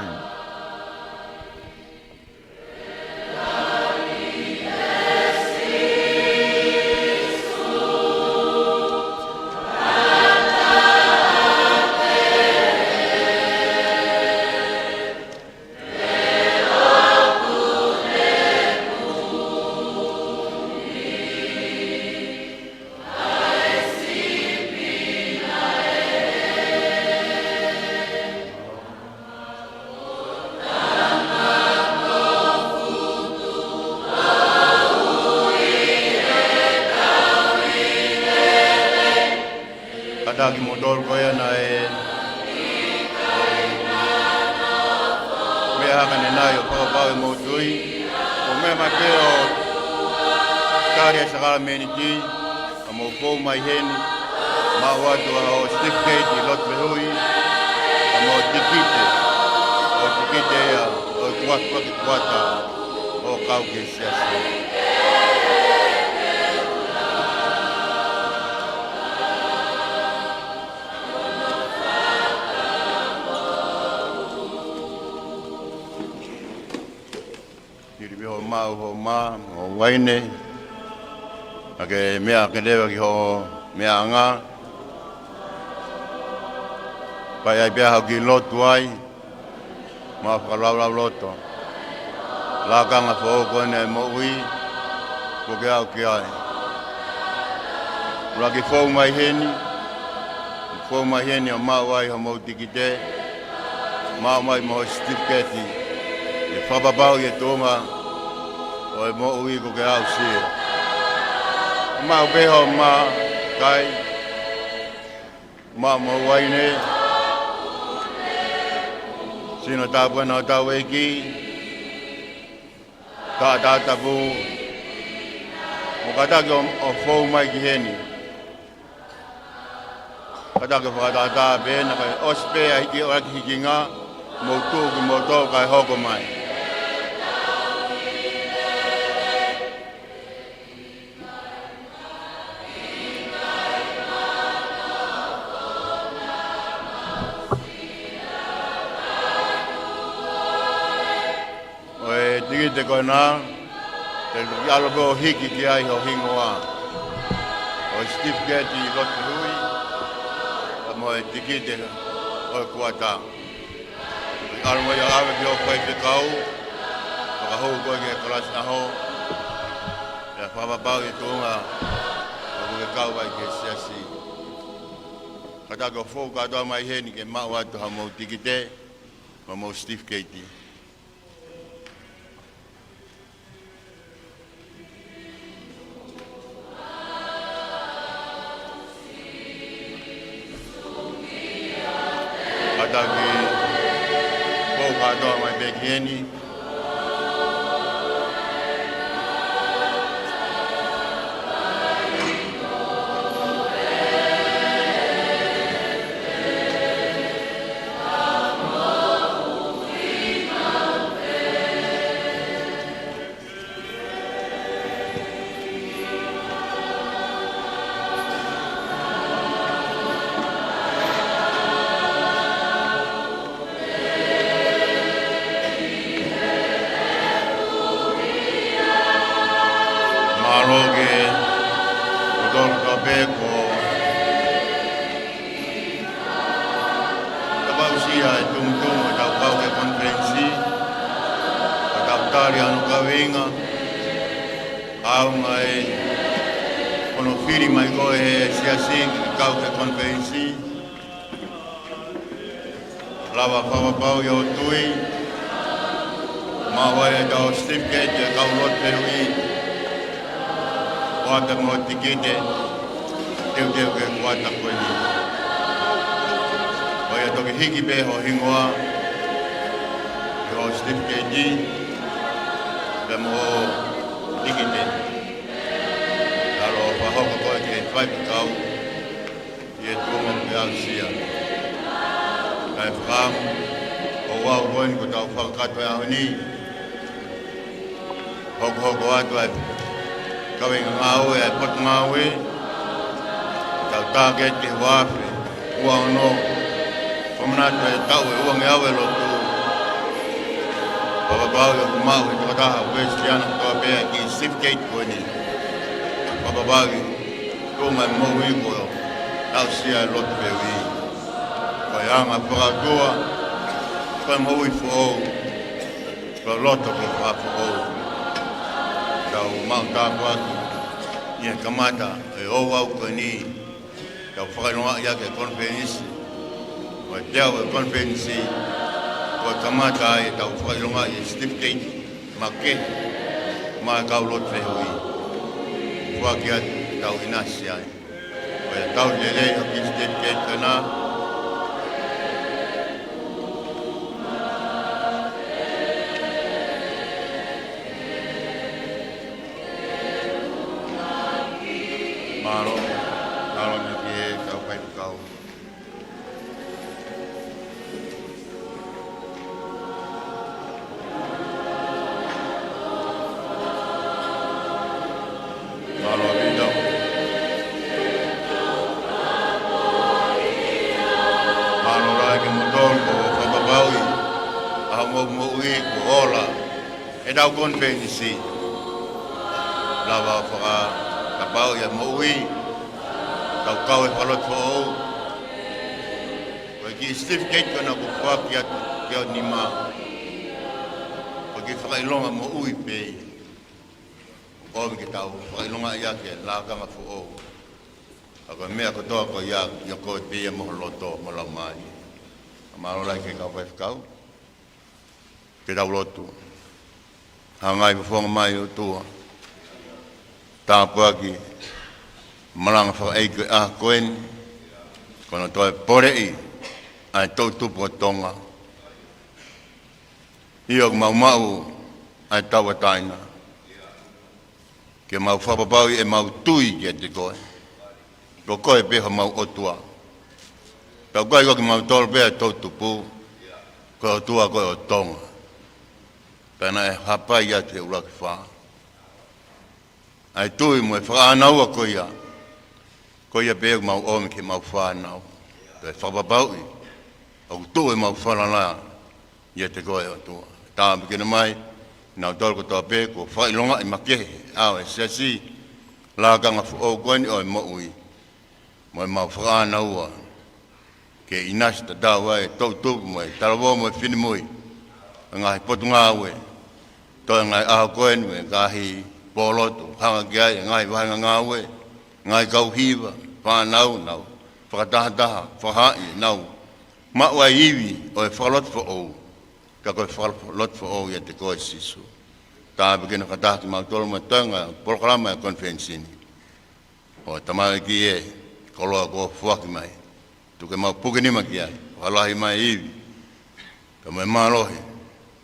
Kadaki modol koya na mea haka ne nai o pao mo tui o mea makeo kari a sakala meni ki a mo kou mai heni ma watu a o certificate i lot mehui a mo tikite a o tuata o kau ke siasi. Mau ho ma o waine ake mea ke lewa ki ho mea anga pai ai pia ki lotu ai ma whakalau loto la kanga fo kone mo ui ko ke au ki ai raki fo mai heni o ma wai ho mo tikite ma mai mo certificate e whapapau e tōma o e mo ui ko ke au sia. Ma upeho ma kai, ma mo waine, sino tāpua na tau eki, tā tātapu, mo katake o fou mai ki heni. Katake whakatātā pēna kai ospea hiki o aki hiki ngā, mo tūki mo tō kai hoko mai. Te koe nā, te alopo hiki ki ai ho hingoa. O certificate i lotu hui, a mo e tikite o e kuata. Alopo i awe ki ho koe te kau, whakahou koe ki e kalasi na ho, e whapapau i tōnga, o koe kau ai ki e siasi. Katako fōu katoa mai heni ke mau atu ha mo tikite, ma mo certificate. Kataki fōu katoa mai beki heni, lava whapapau i o tui, ma wai e tau certificate e kau lot perui, wata mo tikite, teu ke wata koe ni. Wai e toki hiki pe ho hingoa, i o certificate ni, pe mo tikite. Talo whahoko koe ke whaipikau, i e tuonga pe ausia. Kai whakam, o wau koen ko tau whakakato e ahoni. Hoko atu ai kawinga ngau e ai potu ngau e. Tau tāke te wafe, ua ono. Pamanatu e tau e uange awe lotu. Papapau e kumau e tukataha Westiana kua pēa ki certificate koe ni. Papapau e tunga e mou i koe tau sia e lotu pēu i. Koe anga whakatua, koe mou i fuou. Koe loto koe whakafuou. Tau mau tāpu atu, ia kamata e o au koe ni. Tau whakainonga ia ke konferensi. Koe teo e konferensi. Koe kamata e tau whakainonga i certificate. Ma ke, ma kau lot wehui. Whaki atu tau inasi ai. Koe tau lele o ki certificate kana. Malo ni ki kau pai kau. Malo vida. Malo lagi motor ko papabawi. Amo moi ko ola. E dau konferensi. Lava fa kapau ya moi. Kau e palot fo o. Koe ki certificate kana ko whaki atu kia ni ma. Koe ki whakailonga mo ui pei. O mi ki tau whakailonga ia ke lākanga fo o. A koe mea kotoa ko ia koe pei mo loto mo lau mai. A maro lai ke kau whakau. Ke tau lotu. Hangai whafonga mai o tua. Tāpuaki. Malanga whakaeiko a koen, kono toi porei, ai tau tupu o tonga. Iok mau, ai tau ataina. Ke mau whapapau e mau tui ke te koe. Ko koe peha mau otua. Pau koe koe mau tolo peha tau tupu, koe otua koe o tonga. Pena e hapai atu e uraki whaa. Ai tui mo e whakaanaua koe ia. Ko ia pēu mau ome ke mau whānau. Koe whapapau i. Au tū e mau whanana. Ia te koe o tua. Tāma kena mai. Nau tōru ko tō pē. Ko whailonga i makehe. Au e sesi. Lākanga whao koeni o e moui. Mo e mau whānaua. Ke inasi ta tāua e tau tūpu mo e tarawo mo e whinimui. Ngahi potu ngāwe. Toi ngai aho koeni mo e ngahi pōlotu. Hanga kia e ngahi wahanga ngāwe. Ngai kau hiwa, whanau nau, whakataha, whahai nau. Maua iwi o e whakalot whaou, ka koe whakalot whaou ia te koe sisu. Tā pekena kataha ki mau tolo mai tanga, porokarama e konferensini. O tamai ki e, koloa ko whaki mai. Tuke mau pukenima ki ai, whalahi mai iwi. Ka mai mālohi,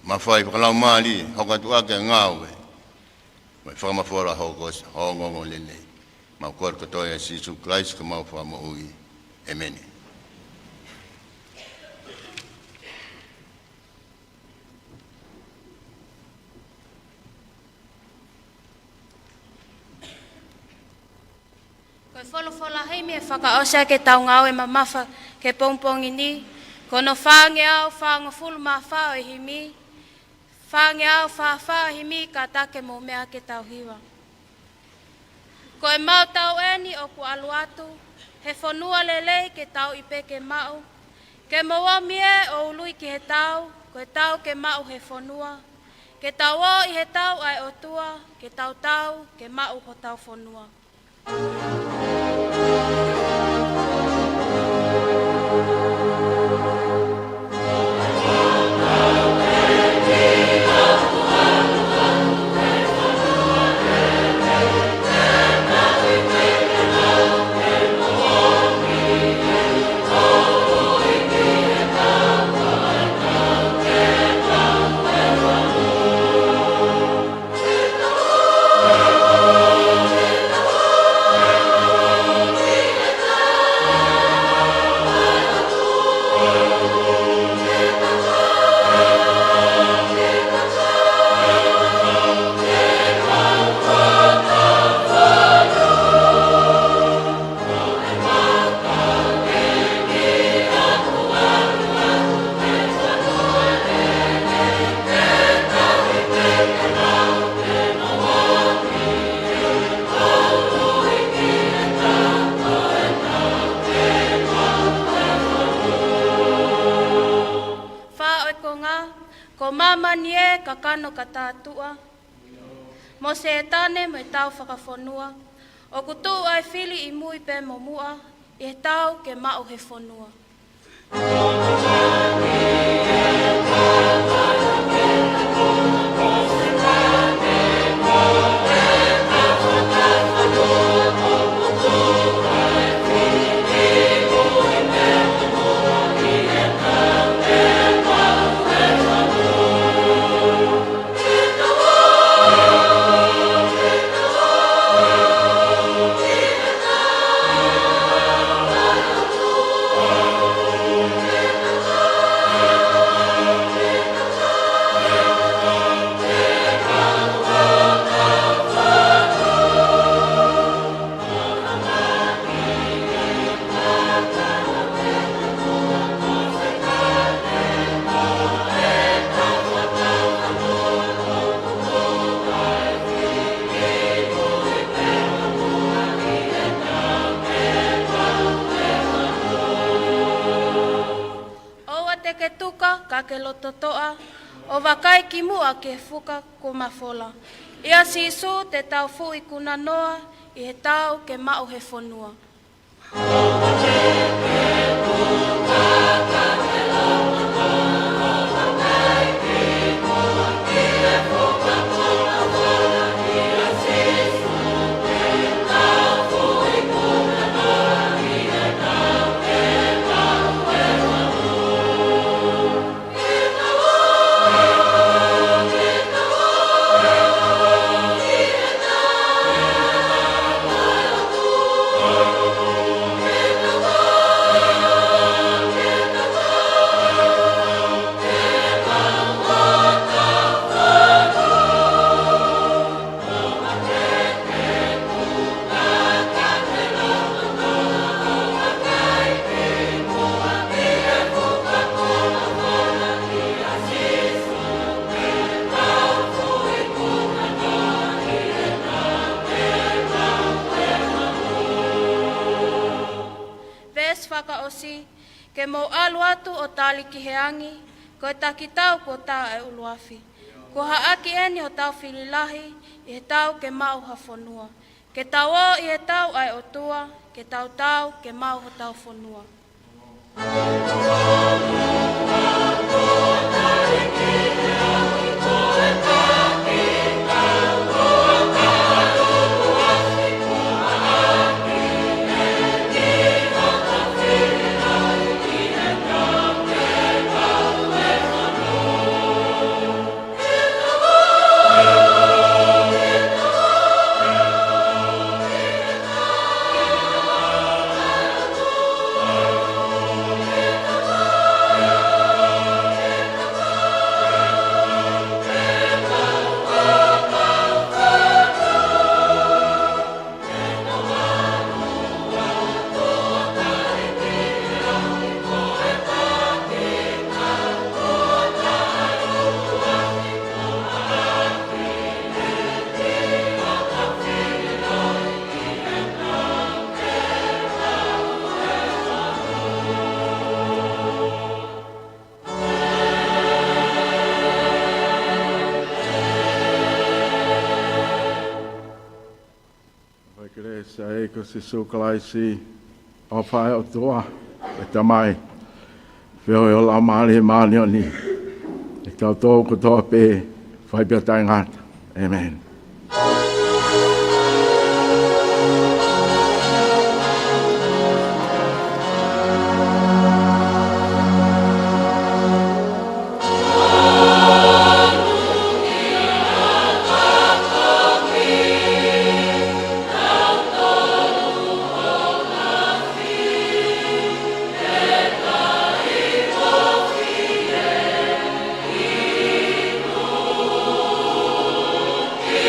mawhai whakalau maali, hokatu ake ngāwe. Mai whakamawhora hokos, hongongo lelei. Mau kor katoa Yesu Christ ka mau whama ui. Amen. Koe wholofola hei me whakaosea ke tau ngau e mamafa ke pongpongi ni. Kono whange au whanga fulu ma whao e himi. Whange au whawha himi ka take mo mea ke tau hiwa. Ko e mau tau eni o ku alu atu, he whanua lelei ke tau ipe ke mau. Ke maua mie o ului ki he tau, ko e tau ke mau he whanua. Ke tau o i he tau ai o tua, ke tau tau ke mau ho tau whanua. ko mamani e ka kano ka tātua. Mo se e tane mo e tau whakafonua, o kutu ai whili I mui pe mo mua, I tau ke mau he whanua. Ka ke lototoa, o wakai ki mua ke fuka ko mafola. Ia sisu te tau fui kuna noa, I he tau ke mau he whanua. Ke mo alu atu o tali ki heangi, ko e taki tau ko tau e uluafi. Ko haaki eni o tau fililahi, I he tau ke mau ha whanua. Ke tau o I he tau ai o tua, ke tau tau ke mau ho tau whanua. Sai ko se sukalaisi o whae o toa e tamai whio e o la maali e maali o ni e kau tō ko tō pē whai pia tai ngāta. Amen. Yeah.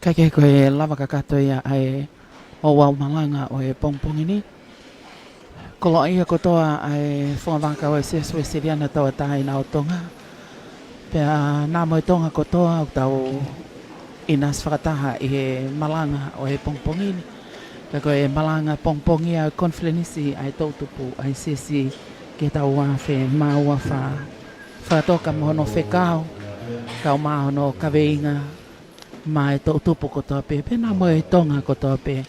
Kai koe lava kakato ia ai o wau malanga o e pongpongi ni. Kolo ia kotoa ai whangawaka o e sesu e siriana tau atai na o tonga. Pea nā mo e tonga kotoa o tau inas whakataha i he malanga o e pongpongi ni. Ka koe malanga pongpongi a konflenisi ai tautupu ai sesi ke tau wawhe maua whakatoka mohono whekao. Kau mahono kaweinga mai tautupu kotoa pe. Pe nā mo e tonga kotoa pe.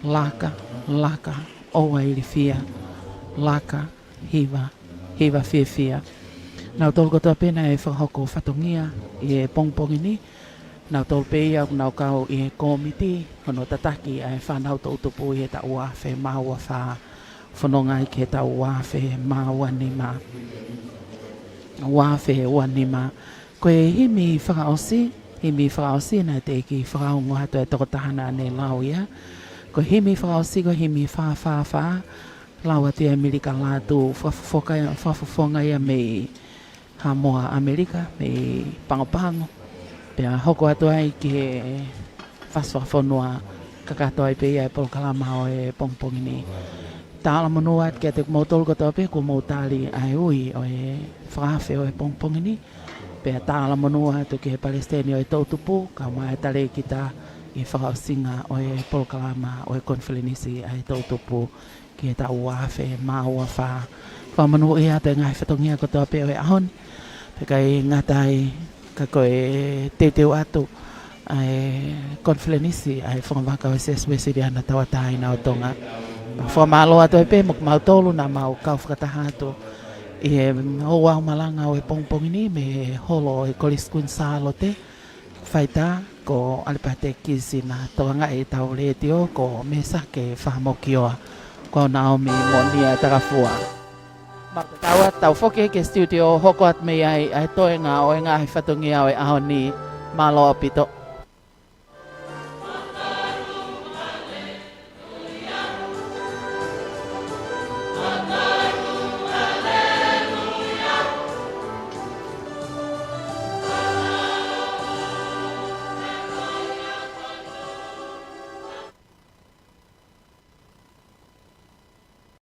Laka, oa ili fia. Laka, hiva fia. Nau tolu kotoa pe na e whakahoko whatongia i e pongpongi ni. Nau tolu pe ia nau kau i e komiti. Hono tataki ai whanau tautupu i e ta uawhe maua whanonga i ke ta uawhe maua ni ma. Uawhe ua ni ma. Koe himi whakaosi na te ki whakaongo hato e toko tahana ne lau ia. Ko himi whakaosi, ko himi wha. Lau ati Amerika lātu whafafonga ia me Hamoa Amerika, me Pangopango. Pea hoko atu ai ki whaswafonua kakato ai pe ia e Polokalama o e pongpongi ni. Tāla monua at kia te kumautolu kotoa pe ko mautali ai ui o e whakawhi o e pongpongi ni. Pea tāla monua atu ki he Palestini o e tautupu, ka mai tale ki ta i whakaosinga o e Polokalama o e konflenisi ai tautupu ki he ta uawhe, maua whamanua ia te ngai whatongia kotoa pe o e ahon. Pe kai ngatai ka koe te teo atu ai konflenisi ai whangawaka o se swesiri ana tawatai na o tonga. Whamalo atu e pe mok mautolu na mau kau whakataha atu. I he hoa malanga o e pongpongi ni me holo e koliskun salo te. Whaita ko alipate kisi na toanga e tau retio ko mesa ke whahamokioa. Ko Naomi Monia Tarafua. Tawa tau foke ke studio hoko at me ai toenga o e ngahi whatungia o e ahoni malo apito.